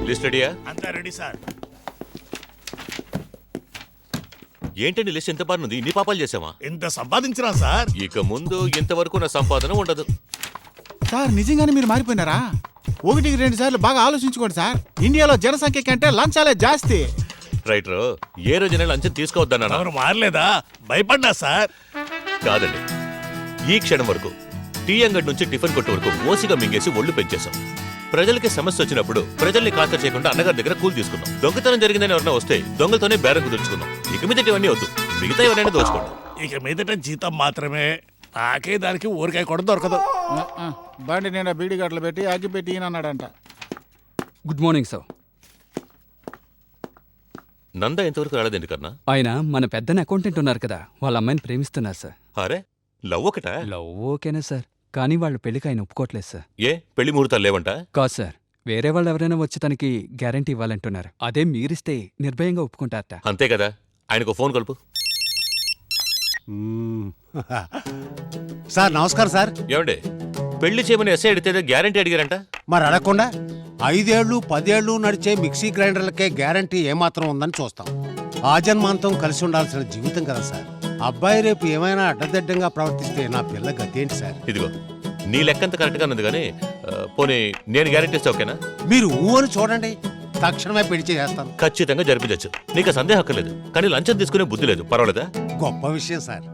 లిస్ట్ రెడీయా? అంతా రెడీ సార్. ఏంటండి లిస్ట్ ఎంత బాగుంది? ఇన్ని పాపాలు చేసావా? ఎంత సంపాదించినా సార్. ఇక ముందు ఇంతవరకు నా సంపాదన ఉండదు. సార్, నిజంగానే మీరు మారిపోయినారా? 1-2 సార్లు బాగా ఆలోచించుకోండి సార్. ఇండియాలో జనసంఖ్య కంటే లంచాలే జాస్తి. రైటర్, ఏ రోజైనా లంచం తీసుకోవద్దన్నా? ఎవరు మారలేదా? భయపడ్డా సార్. కాదండి, ఈ క్షణం వరకు టీ అంగడి నుంచి టిఫిన్ కొట్టు వరకు మోసిగా మింగేసి ఒళ్ళు పెంచేశాం. ప్రజలకి సమస్య వచ్చినప్పుడు ప్రజల్ని ఖాతా చేయకుండా అన్నగారి దగ్గర కూలి తీసుకున్నాం. దొంగతనం జరిగిందని ఎవరైనా వస్తే దొంగలతోనే బేరం కుదుర్చుకున్నాం. ఇక మీదట ఇవన్నీ వద్దు, మిగతా ఎవరైనా దోచుకోండి. ఇక మీదట జీతం మాత్రమే. నాకే దానికి ఊరికాయ కూడా దొరకదు. బండి నేను బీడి గట్లు పెట్టి అగ్గి పెట్టి అన్నాడంట. Good morning sir. నంద ఎంతవరకు రాలేదండి కన్నా? ఆయన మన పెద్దని అకౌంటెంట్ ఉన్నారు కదా, వాళ్ళ అమ్మాయిని ప్రేమిస్తున్నారు సార్. అరే, లవ్ ఒకటా? లవ్ ఓకేనా సార్, కానీ వాళ్ళు పెళ్లికి ఆయన ఒప్పుకోవట్లేదు సార్. ఏ పెళ్లి ముహూర్తాలు లేవంట? కాదు సార్, వేరే వాళ్ళు ఎవరైనా వచ్చి తనకి గ్యారంటీ ఇవ్వాలంటున్నారు. అదే మీరిస్తే నిర్భయంగా ఒప్పుకుంటారట. అంతే కదా, ఆయనకు ఫోన్ కలుపు. సార్ నమస్కారం సార్. ఏమండి, పెళ్లి చేయమని ఎస్ఐ అడిగితే గ్యారంటీ అడిగారంట? మరి అడగకుండా 5 ఏళ్ళు 10 ఏళ్ళు నడిచే మిక్సీ గ్రైండర్లకే గ్యారంటీ ఏమాత్రం ఉందని చూస్తాం. ఆజన్మాంతం కలిసి ఉండాల్సిన జీవితం కదా సార్. అబ్బాయి రేపు ఏమైనా అడ్డదిడ్డంగా ప్రవర్తిస్తే నా పిల్ల గతేంటి సార్? ఇదిగో, నీ లెక్కంత కరెక్ట్గా ఉంది కానీ పోనీ నేను గ్యారంటీ ఇస్తే ఓకేనా? మీరు ఊహని చూడండి, తక్షణమే పెళ్లి చేస్తాను. ఖచ్చితంగా జరిపించచ్చు, నీకు సందేహం అక్కర్లేదు. కానీ లంచం తీసుకునే బుద్ధి లేదు, పర్వాలేదా? గొప్ప విషయం సార్.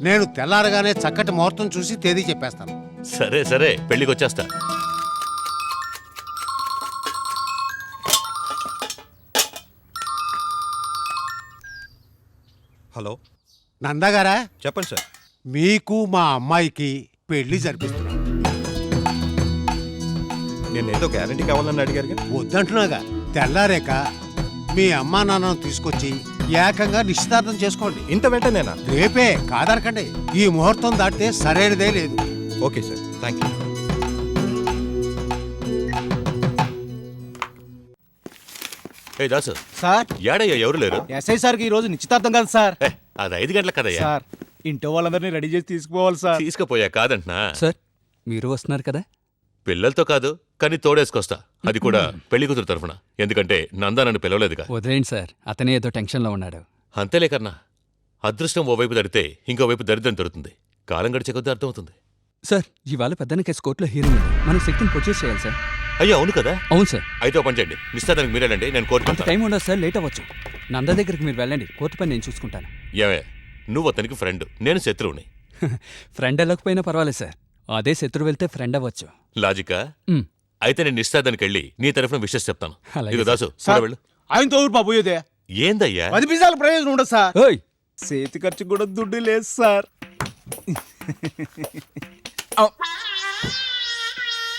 నేను తెల్లారగానే చక్కటి ముహూర్తం చూసి తేదీ చెప్పేస్తాను. సరే సరే, పెళ్లికి వచ్చేస్తా. హలో, నందగారా? చెప్పండి సార్. మీకు మా అమ్మాయికి పెళ్లి జరిపిస్తున్నాను. నేను ఏదో గ్యారంటీ కావాలని అడిగారుగా. వద్దంటున్నాగా. తెల్లారేక మీ అమ్మా నాన్నను తీసుకొచ్చి ఏకంగా నిశ్చితార్థం చేసుకోండి. ఇంత వెంటనేనా? రేపే, కాదనకండి. ఈ ముహూర్తం దాటితే సరైనదే లేదు. Okay sir, thank you. ఏ దాసు సార్, ఏడయ్యా ఎవరు లేరు? ఎస్ఐ సార్కి ఈ రోజు నిశ్చితార్థం కదా సార్. అది 5 గంటల కదయ్యా. సార్, ఇంట్లో వాళ్ళందరినీ రెడీ చేసి తీసుకుపోవాలి సార్. తీసుకుపోయా కాదంటున్నా. సార్, మీరు వస్తున్నారు కదా? పిల్లలతో కాదు, కానీ తోడేసుకొస్తా. అది కూడా పెళ్లి కూతురు తరఫున. ఎందుకంటే నందా నన్ను పిలవలేదుగా. వదిలేండి సార్, అతనే ఏదో టెన్షన్లో ఉన్నాడు. అంతేలే కన్నా, అదృష్టం ఓవైపు దరితే ఇంకోవైపు దరిద్రం దొరుకుతుంది. కాలం గడిచే కొద్దీ అర్థమవుతుంది. సార్, ఇవాళ పెద్దన కేసు కోర్టులో హీరింగ్ ఉంది. మనం శక్తిని ప్రొడ్యూస్ చేయాలి సార్. అయ్యో అవును కదా. అవును సార్. అయితే పని చేయండి, నిశ్చితార్థానికి మీరేళ్ళండి, నేను కోర్టు అంత టైం ఉండదు సార్, లేట్ అవ్వచ్చు. నంద దగ్గరికి మీరు వెళ్ళండి, కోర్టు పని నేను చూసుకుంటాను. ఏమే, నువ్వు అతనికి ఫ్రెండ్, నేను శత్రువుని. ఫ్రెండ్ వెళ్ళకపోయినా పర్వాలేదు సార్, అదే శత్రువు వెళ్తే ఫ్రెండ్ అవ్వచ్చు. లాజికా? అయితే నేను నిశ్చితార్థానికి వెళ్ళి నీ తరఫున విషెస్ చెప్తాను. అలాగే ఇదిగో దాసు, సార్, వెళ్ళు. ఆయనతో ఊరు బాబు ఇదే ఏందయ్యా? 10 పైసలు ప్రయోజనం ఉండదు సార్. చేతి ఖర్చు కూడా దుడ్డు లేదు సార్.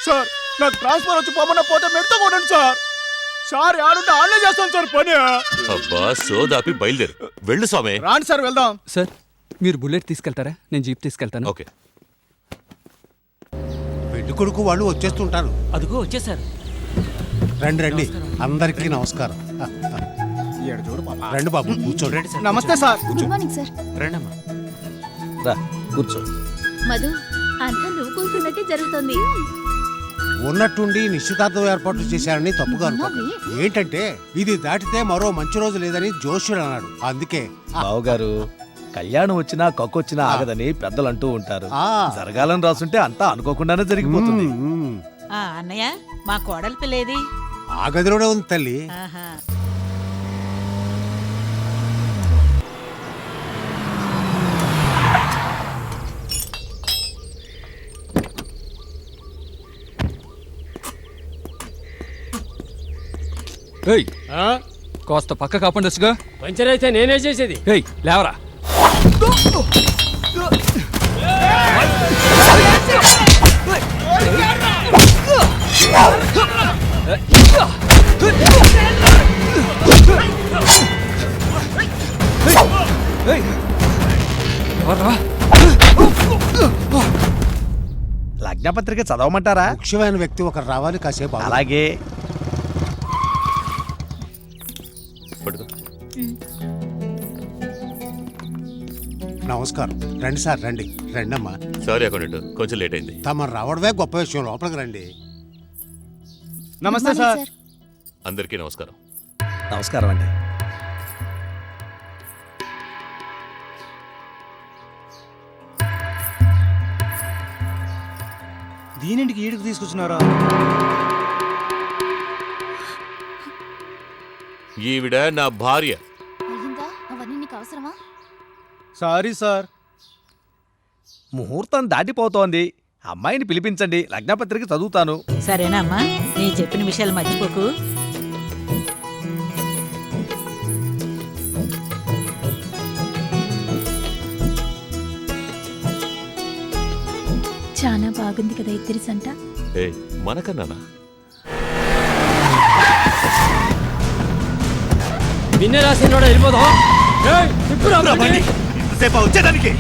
సార్ నాకు ట్రాన్స్ఫర్ వచ్చి పోమన్నా పోతే మెడతా కొనండి సార్. సార్ ఆడుంటే ఆన్లైన్ చేస్తాను సార్ పని. అబ్బా సోదాపి బయలుదేరు. వెళ్ళు స్వామి. రాండి సార్ వెళ్దాం. సార్ మీరు బుల్లెట్ తీసుకెళ్తారా? నేను జీప్ తీసుకెళ్తాను. ఓకే. పెళ్లి కొడుకు వాళ్ళు వచ్చేస్తుంటారు. అదిగో వచ్చేసారు. రండి రండి, అందరికీ నమస్కారం. రండి బాబు కూర్చోండి. నమస్తే సార్. Good morning sir. రండమ్మా. రా కూర్చో. మధు అంతా నువ్వు కూర్చున్నట్టే జరుగుతుంది. ఉన్నట్టుండి నిశ్చితార్థం ఏర్పాట్లు చేశారని తప్పుగా అనుకోండి. ఏంటంటే ఇది దాటితే మరో మంచి రోజు లేదని జోష్యుడు అన్నాడు. అందుకే బావగారు, కళ్యాణం వచ్చినా కక్కొచ్చినా ఆగదని పెద్దలు అంటూ ఉంటారు. జరగాలని రాసుంటే అంతా అనుకోకుండానే జరిగిపోతుంది. అన్నయ్య మా కోడలి పిల్లేది? ఆ గదిలోనే ఉంది తల్లి. కాస్త పక్క కాపండొచ్చుగా. పంచర్ అయితే నేనే చేసేది. లేవరా. లగ్నపత్రిక చదవమంటారా? ముఖ్యమైన వ్యక్తి ఒకరు రావాలి కాసేపు. అలాగే. నమస్కారం. రండి సార్, రండి రండమ్మా. సారీ అకౌంటెంట్, కొంచెం లేట్ అయింది. తమ రావడమే గొప్ప విషయం. లోపలికి రండి. నమస్తే సార్. అందరికీ నమస్కారం. నమస్కారం అండి. దీనింటికి ఈడికి తీసుకొచ్చినారా? ఈవిడ నా భార్య. అయ్యిందా? అవన్నీ నీకు అవసరమా? Sorry sir. ముహూర్తం దాటిపోతోంది. అమ్మాయిని పిలిపించండి, లగ్నపత్రిక చదువుతాను. సరేనా అమ్మా, నేను చెప్పిన విషయాలు మర్చిపోకు. చాలా బాగుంది కదా ఇద్దరి సంట. మనకన్నానా? నిన్నే రాసినోడ వెళ్ళిపోదాం. వచ్చేదానికి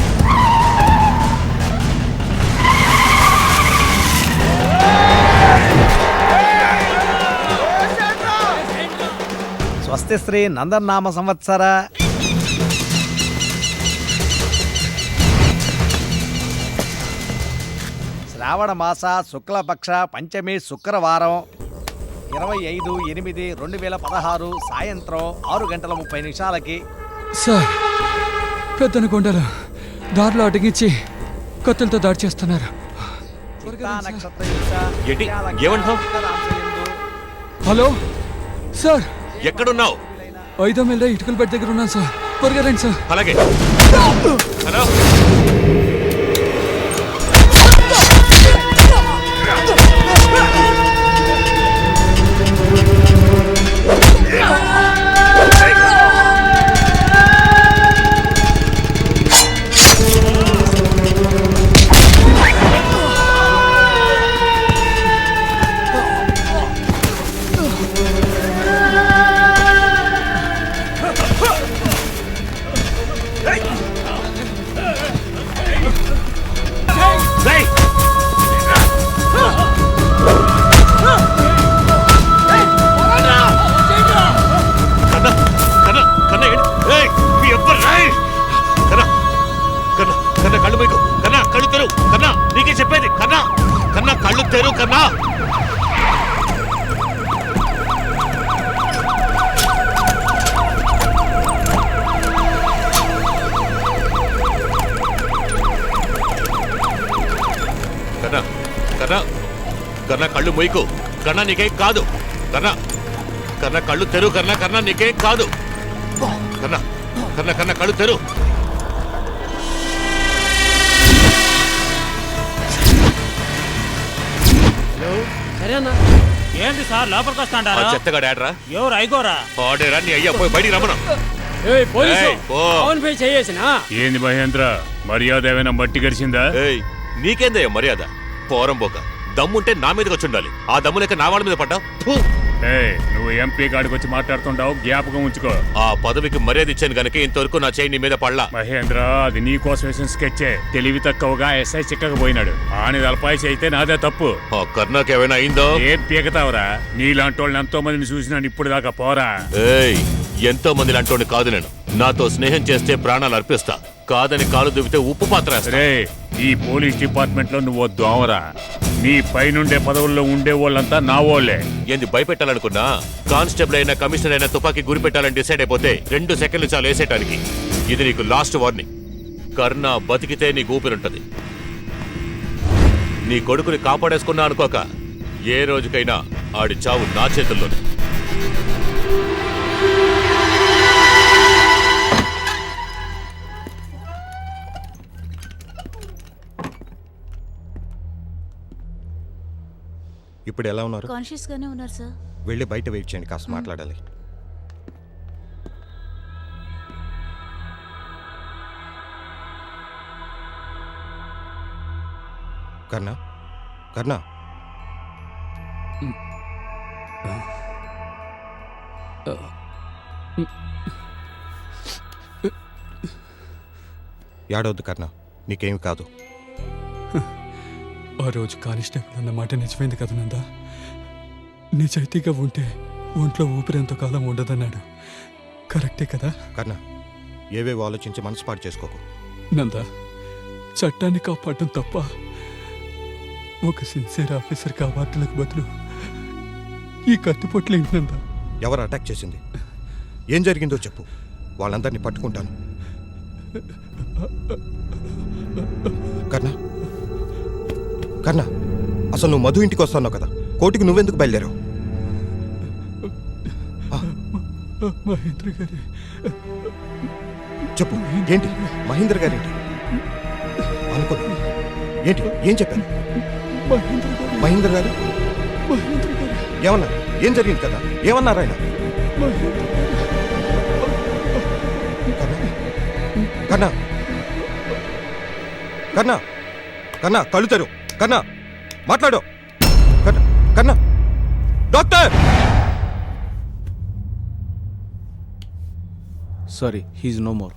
స్వస్తి శ్రీ నందనామ సంవత్సర శ్రావణ మాస శుక్లపక్ష పంచమి శుక్రవారం 25/8/2016 సాయంత్రం 6:30 సార్, పెద్దన కొండలు దారిలో అటగించి కత్తులతో దాడి చేస్తున్నారు. హలో సార్, ఎక్కడున్నావు? 5వ మైల్ ఇటుకల బెడ్ దగ్గర ఉన్నాను సార్. త్వరగా రండి సార్. అలాగే. హలో, చెప్పేది కన్నా, కన్నా కళ్ళు తెరు కన్నా. కన్నా కన్నా కన్నా కళ్ళు మొయ్యకు. కన్నా నీకేం కాదు. కన్నా కన్నా కళ్ళు తెరు. కన్నా కన్నా నీకేం కాదు. కన్నా కన్నా కన్నా కళ్ళు తెరు. సరే అన్నా. ఏంటి సార్ లోపలికి ఆ వస్తాండారా? చెత్తగాడు ఏడ్రా ఎవరు అయికోరా? ఆడేరా నీ అయ్యా పోయి బయటికి రమ్మను. ఏయ్ పోలీసు ఏయ్, పో. ఫోన్ పే చేయేసినా ఏంది మహేంద్ర, మర్యాద ఏమైనా మట్టి గడిచిందా? ఏయ్ నీకేందయ్యా మర్యాద? పోరం పోక దమ్ముంటే నా మీదకి వచ్చి ఉండాలి. ఆ దమ్ము లేక నా వాళ్ళ మీద పడ్డావు. ఏయ్, నువ్వు ఎంపీ కాడికి వచ్చి మాట్లాడుతుంటావు, జ్ఞాపకం ఉంచుకో. ఆ పదవికి మర్యాద ఇచ్చాను గనక ఇంతవరకు నా చేయి నీ మీద పడలా. మహేంద్ర, అది నీ కోసం వేసిన స్కెచ్చే. తెలివి తక్కువగా ఎస్ఐ చిక్కకపోయినాడు. ఆని అల్పాయిసి అయితే నాదే తప్పు. ఆ కర్ణాకి ఏమైనా అయిందో? ఏం పీకతావురా? నీలాంటి వాళ్ళని ఎంతో మందిని చూసినాను ఇప్పుడు దాకా. పోరా. ఏయ్ ఎంతో మంది అంటోని కాదు నేను. నాతో స్నేహం చేస్తే ప్రాణాలు అర్పిస్తా, కాదని కాలు దువ్వితే ఉప్పు పాత్ర వేస్తా. రే, ఈ పోలీస్ డిపార్ట్మెంట్ లో నువ్వు దోమరా. నీ పైనుండే పదవుల్లో ఉండే వాళ్ళంతా నా వాళ్ళే. ఏంది భయపెట్టాలనుకున్నా? కానిస్టేబుల్ అయినా కమిషనర్ అయినా తుపాకీ గురి పెట్టాలని డిసైడ్ అయిపోతే 2 సెకండ్లు చాలు వేసేయటానికి. ఇది నీకు లాస్ట్ వార్నింగ్. కర్ణ బతికితే నీకు ఊపిరుంటది. నీ కొడుకుని కాపాడేసుకున్నా అనుకోక, ఏ రోజుకైనా ఆడి చావు నా చేతుల్లోనే. ఇప్పుడు ఎలా ఉన్నారు? కాన్షియస్ గానే ఉన్నారు సార్. వెళ్ళి బయట వెయిట్ చేయండి, కాస్త మాట్లాడాలి. కర్ణ, కర్ణ, ఏడవద్దు కర్ణ, నీకేమి కాదు. ఆ రోజు కానిస్టేబుల్ అన్న మాట నిజమైంది కదా నందా. నిజాయితీగా ఉంటే ఒంట్లో ఊపిరి కాలం ఉండదన్నాడు. కరెక్టే కదా? కర్ణ, ఏవేవో ఆలోచించి మనసు పాటు చేసుకోకు. నందా, చట్టాన్ని కాపాడటం తప్ప ఒక సిన్సియర్ ఆఫీసర్కి అవార్డులకు బదులు ఈ కత్తిపొట్లు ఏంటి నందా? ఎవరు అటాక్ చేసింది? ఏం జరిగిందో చెప్పు, వాళ్ళందరినీ పట్టుకుంటాను. కర్ణ, కర్ణ, అసలు నువ్వు మధు ఇంటికి వస్తున్నావు కదా, కోర్టుకి నువ్వెందుకు బయలుదేరావు? మహేంద్ర గారి. చెప్పు, ఏంటి మహేంద్ర గారేంటి? అనుకో, ఏంటి, ఏం చెప్పాను? మహేంద్ర గారు ఏమన్నారు? ఏం జరిగింది కదా, ఏమన్నారు ఆయన? కన్నా, కన్నా, కన్నా, కళ్ళు తెరు. కన్నా, మాట్లాడు. కన్నా, కన్నా, doctor. Sorry, he's no more.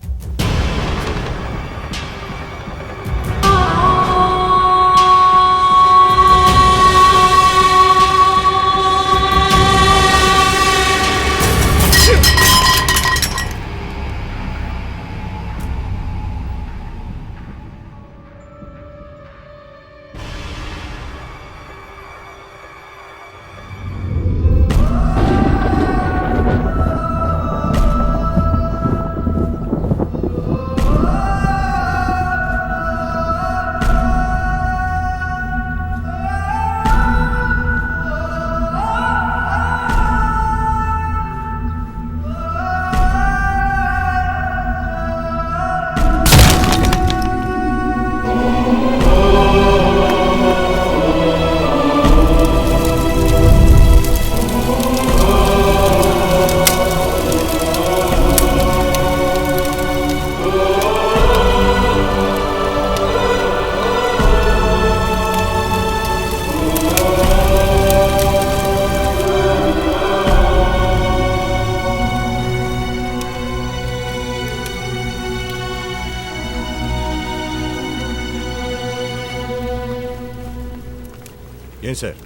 ఏం సార్,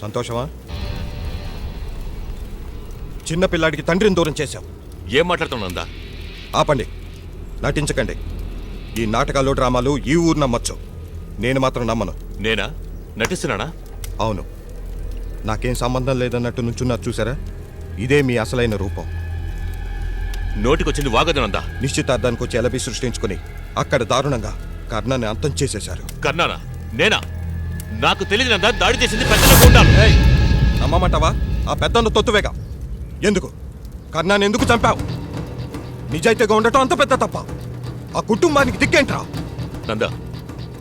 సంతోషమా? చిన్న పిల్లాడికి తండ్రిని దూరం చేశావు. ఏం మాట్లాడుతున్నా? ఆపండి, నటించకండి. ఈ నాటకాలు డ్రామాలు ఈ ఊరు నమ్మచ్చు, నేను మాత్రం నమ్మను. నేనా నటిస్తున్నానా? అవును, నాకేం సంబంధం లేదన్నట్టు నుంచున్నారు చూసారా? ఇదే మీ అసలైన రూపం. నోటికొచ్చింది వాగదనందా? నిశ్చితార్థానికి వచ్చి ఎలబి సృష్టించుకుని అక్కడ దారుణంగా కర్ణాన్ని అంతం చేసేశారు. కర్ణానా? నేనా? నాకు తెలియదంతా దాడి చేసింది పెద్దలకు ఉండాలి. నమ్మమంటావా? ఆ పెద్దన్న తొత్తువేగా. ఎందుకు కర్ణాన్ని ఎందుకు చంపావు? నిజాయితీగా ఉండటం అంత పెద్ద తప్ప. ఆ కుటుంబానికి దిక్కేంట్రా? నందా,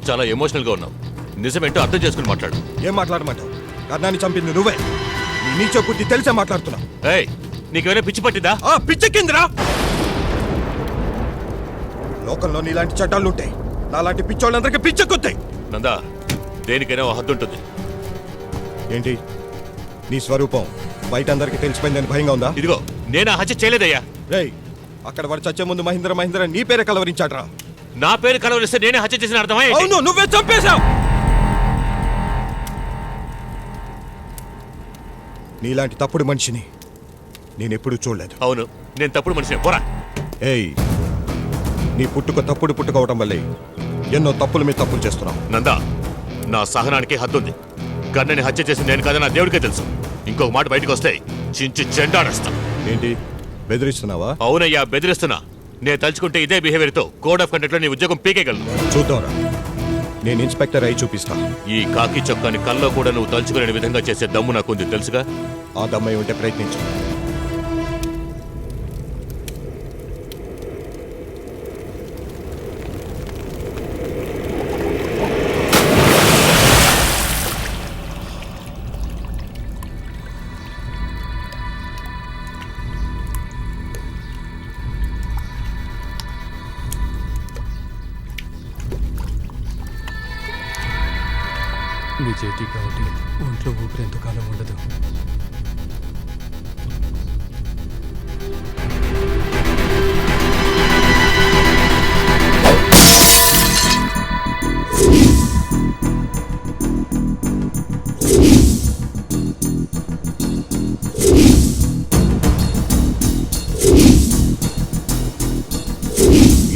చాలా ఎమోషనల్ గా ఉన్నావు. నిజమేంటో అర్థం చేసుకుని మాట్లాడు. ఏం మాట్లాడమంటావు? కర్ణాన్ని చంపింది నువ్వే. నీ నీచ బుద్ధి తెలిసే మాట్లాడుతున్నా. ఏయ్, నీకేమైనా పిచ్చి పట్టిందా? పిచ్చెక్కిందిరా. లోకంలో నీలాంటి చట్టాలుంటాయి, నాలాంటి పిచ్చోళ్ళందరికీ పిచ్చెక్కుతాయి. నందా, దేనికైనా ఓ హద్దు ఉంటుంది. ఏంటి నీ స్వరూపం బయట అందరికి తెలిసిపోయిందని భయంగా ఉందా? ఇదిగో నేను ఆ హత్య చేయలేదయ్యా. రేయ్, అక్కడ వాడు చచ్చే ముందు మహేంద్ర మహేంద్ర నీ పేరే కలవరించాడ్రా. నా పేరు కలవరిస్తే నేనే హత్య చేసిన అర్థమై? అవును, నువ్వే చంపేశావు. నీలాంటి తప్పుడు మనిషిని నేనెప్పుడూ చూడలేదు. అవును, నేను తప్పుడు మనిషిని. పోరా. ఏయ్, నీ పుట్టుక తప్పుడు పుట్టుకోవటం వల్లే ఎన్నో తప్పుల మీద తప్పులు చేస్తున్నావు. నందా, నా సహనానికి హద్దుంది. కన్నని హత్య చేసి నేను కదా నా దేవుడికే తెలుసు. ఇంకొక మాట బయటకు వస్తే చించి చెండాడేస్తా. ఏంటి బెదిరిస్తున్నావా? అవునయ్యా, బెదిరిస్తున్నా. నేను తలుచుకుంటే ఇదే బిహేవియర్తో కోడ్ ఆఫ్ కండక్ట్ లో నీ ఉద్యోగం పీకేయగలను. చూద్దాంరా, నేను ఇన్స్పెక్టర్ అయి చూపిస్తా. ఈ కాకి చొక్కాని కల్లో కూడా నువ్వు తలుచుకునే విధంగా చేసే దమ్ము నాకుంది, తెలుసుగా? ఆ దమ్మై ఉంటే ప్రయత్నించు. నిజాయితీ కాబట్టి ఒంట్లో ఊపిరి ఎంతకాలం ఉండదు.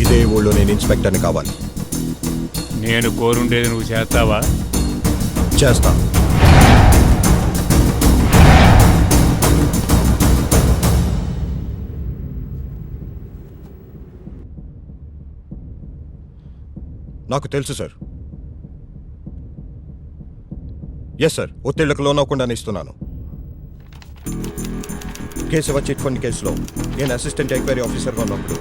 ఇదే ఊళ్ళో నేను ఇన్స్పెక్టర్ని కావాలి. నేను కోరుండేది నువ్వు చేస్తావా? చేస్తా. నాకు తెలుసు సార్. ఎస్ సార్, ఒత్తిళ్లకు లోనవ్వకుండానే ఇస్తున్నాను. కేశవ చిట్ ఫండ్ కేసులో నేను అసిస్టెంట్ ఎంక్వైరీ ఆఫీసర్గా ఉన్నప్పుడు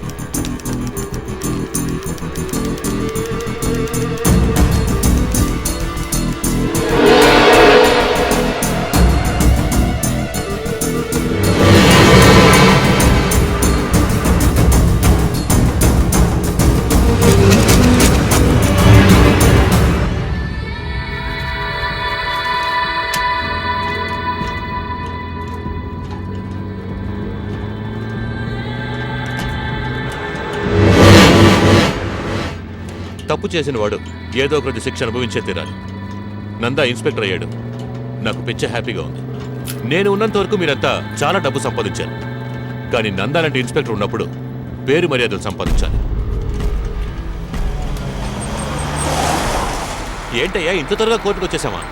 తప్పు చేసిన వాడు ఏదో ఒకటి శిక్ష అనుభవించే తీరాలి. నందా ఇన్స్పెక్టర్ అయ్యాడు, నాకు పిచ్చ హ్యాపీగా ఉంది. నేను ఉన్నంత వరకు మీరంతా చాలా డబ్బు సంపాదించారు. కానీ నందా లాంటి ఇన్స్పెక్టర్ ఉన్నప్పుడు పేరు మర్యాదలు సంపాదించాలి. ఏంటయ్యా ఇంత త్వరగా కోర్టుకు వచ్చేసామా?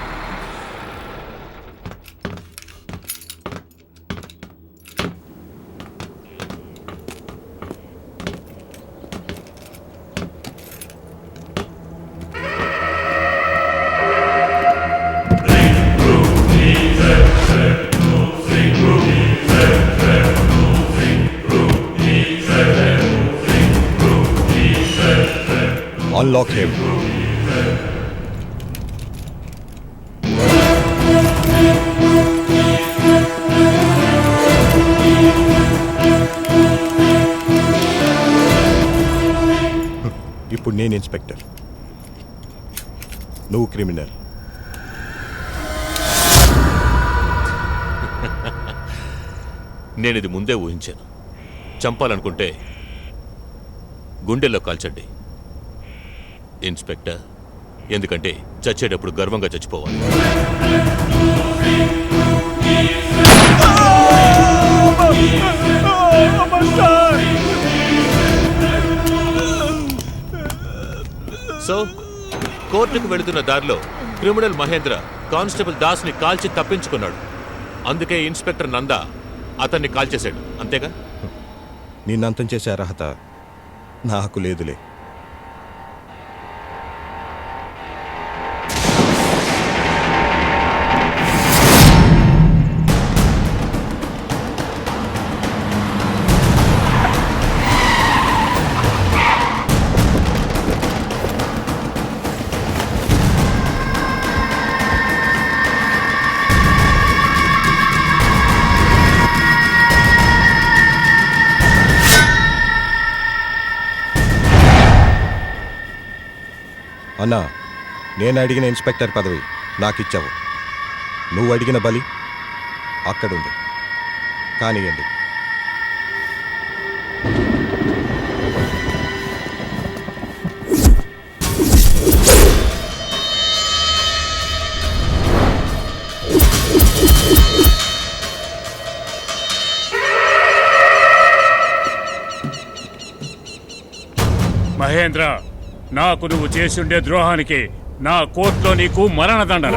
Unlock him. ఇప్పుడు నేను ఇన్స్పెక్టర్, నువ్వు క్రిమినల్. నేను ఇది ముందే ఊహించాను. చంపాలనుకుంటే గుండెల్లో కాల్చండి ఇన్స్పెక్టర్, ఎందుకంటే చచ్చేటప్పుడు గర్వంగా చచ్చిపోవాలి. సో కోర్టుకు వెళుతున్న దారిలో క్రిమినల్ మహేంద్ర కానిస్టేబుల్ దాస్ని కాల్చి తప్పించుకున్నాడు. అందుకే ఇన్స్పెక్టర్ నందా అతన్ని కాల్చేశాడు, అంతేగా? నిన్నంతం చేసే అర్హత నాకు లేదులే. అన్నా, నేను అడిగిన ఇన్స్పెక్టర్ పదవి నాకిచ్చావు. నువ్వు అడిగిన బలి అక్కడుంది. కానియండి. మహేంద్ర, నాకు నువ్వు చేసుండే ద్రోహానికి నా కోర్టులో నీకు మరణదండన.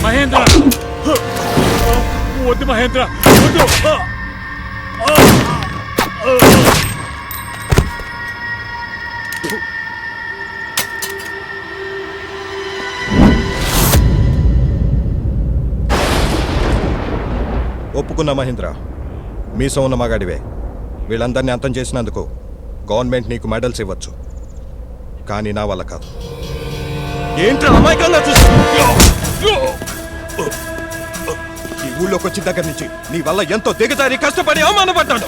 మహేంద్ర, వద్దు మహేంద్ర, వద్దు. ఒప్పుకున్నా మహేంద్ర, మీసం ఉన్న మగాడివే. వీళ్ళందరినీ అంతం చేసినందుకు గవర్నమెంట్ నీకు మెడల్స్ ఇవ్వచ్చు. కానీ నా వల్ల కాదు. ఏంట్రా అమాయకంగా ఈ ఊళ్ళోకి వచ్చిన దగ్గర నుంచి నీ వల్ల ఎంతో దిగజారి కష్టపడి అవమానపడ్డాడు.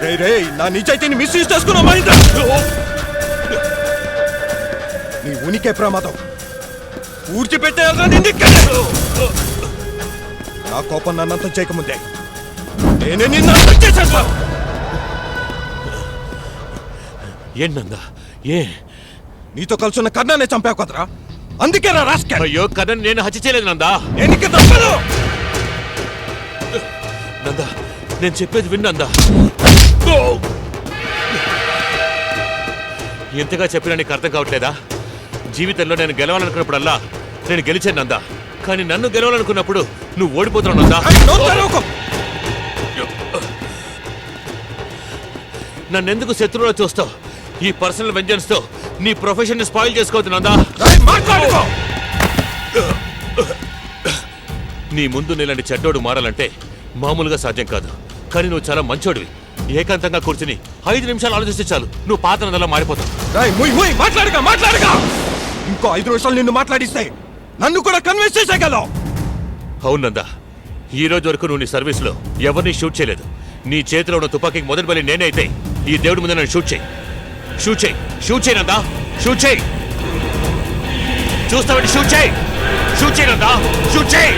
రే రే, నా నిజాయితీని మిస్యూజ్ చేసుకున్నావు మహేంద్ర. నీ ఉనికే ప్రమాదం. పూడ్చిపెట్టేయాలని నా కోపం నన్నంతం చేయకముందే నేనే నిన్ను అంతం చేసేస్తాను. ఏంటందా? ఏ నీతో కలుసున్న కర్ణానే చంపావు కదరా, అందుకే రా రాస్కెల్. అయ్యో కర్ణన్ నేను హత్య చేయలేదు నందా. నందా, నేను చెప్పేది విన్నందా. ఎంతగా చెప్పినా నీకు అర్థం కావట్లేదా? జీవితంలో నేను గెలవాలనుకున్నప్పుడల్లా నేను గెలిచాను నందా. కానీ నన్ను గెలవాలనుకున్నప్పుడు నువ్వు ఓడిపోతున్నావు నందా. నన్నెందుకు శత్రువులో చూస్తావు? ఈ పర్సనల్ వెంజన్స్ తో నీ ప్రొఫెషన్ ని స్పాయిల్ చేసుకోవద్దు నందా. నీ ముందు నీలాంటి చెడ్డోడు మారాలంటే మామూలుగా సాధ్యం కాదు. కానీ నువ్వు చాలా మంచోడివి. ఏకాంతంగా కూర్చుని 5 నిమిషాలు ఆలోచిస్తే చాలు, నువ్వు పాత నందలా మారిపోతావు. ఇంకో 5 నిమిషాలు నిన్ను మాట్లాడిస్తే నన్ను కూడా కన్విన్స్ చేసేయగలవు. అవునందా, ఈ రోజు వరకు నువ్వు నీ సర్వీస్ లో ఎవరిని షూట్ చేయలేదు. నీ చేతిలో ఉన్న తుపాకీకి మొదటి బలి నేనే అయితే ఈ దేవుడి ముందు నన్ను షూట్ చేయి. షూట్ చేయి, షూట్ చేయనందా, షూట్ చేయి. చూస్తావండి, షూట్ చేయి, షూట్ చేయనందా, షూట్ చేయి.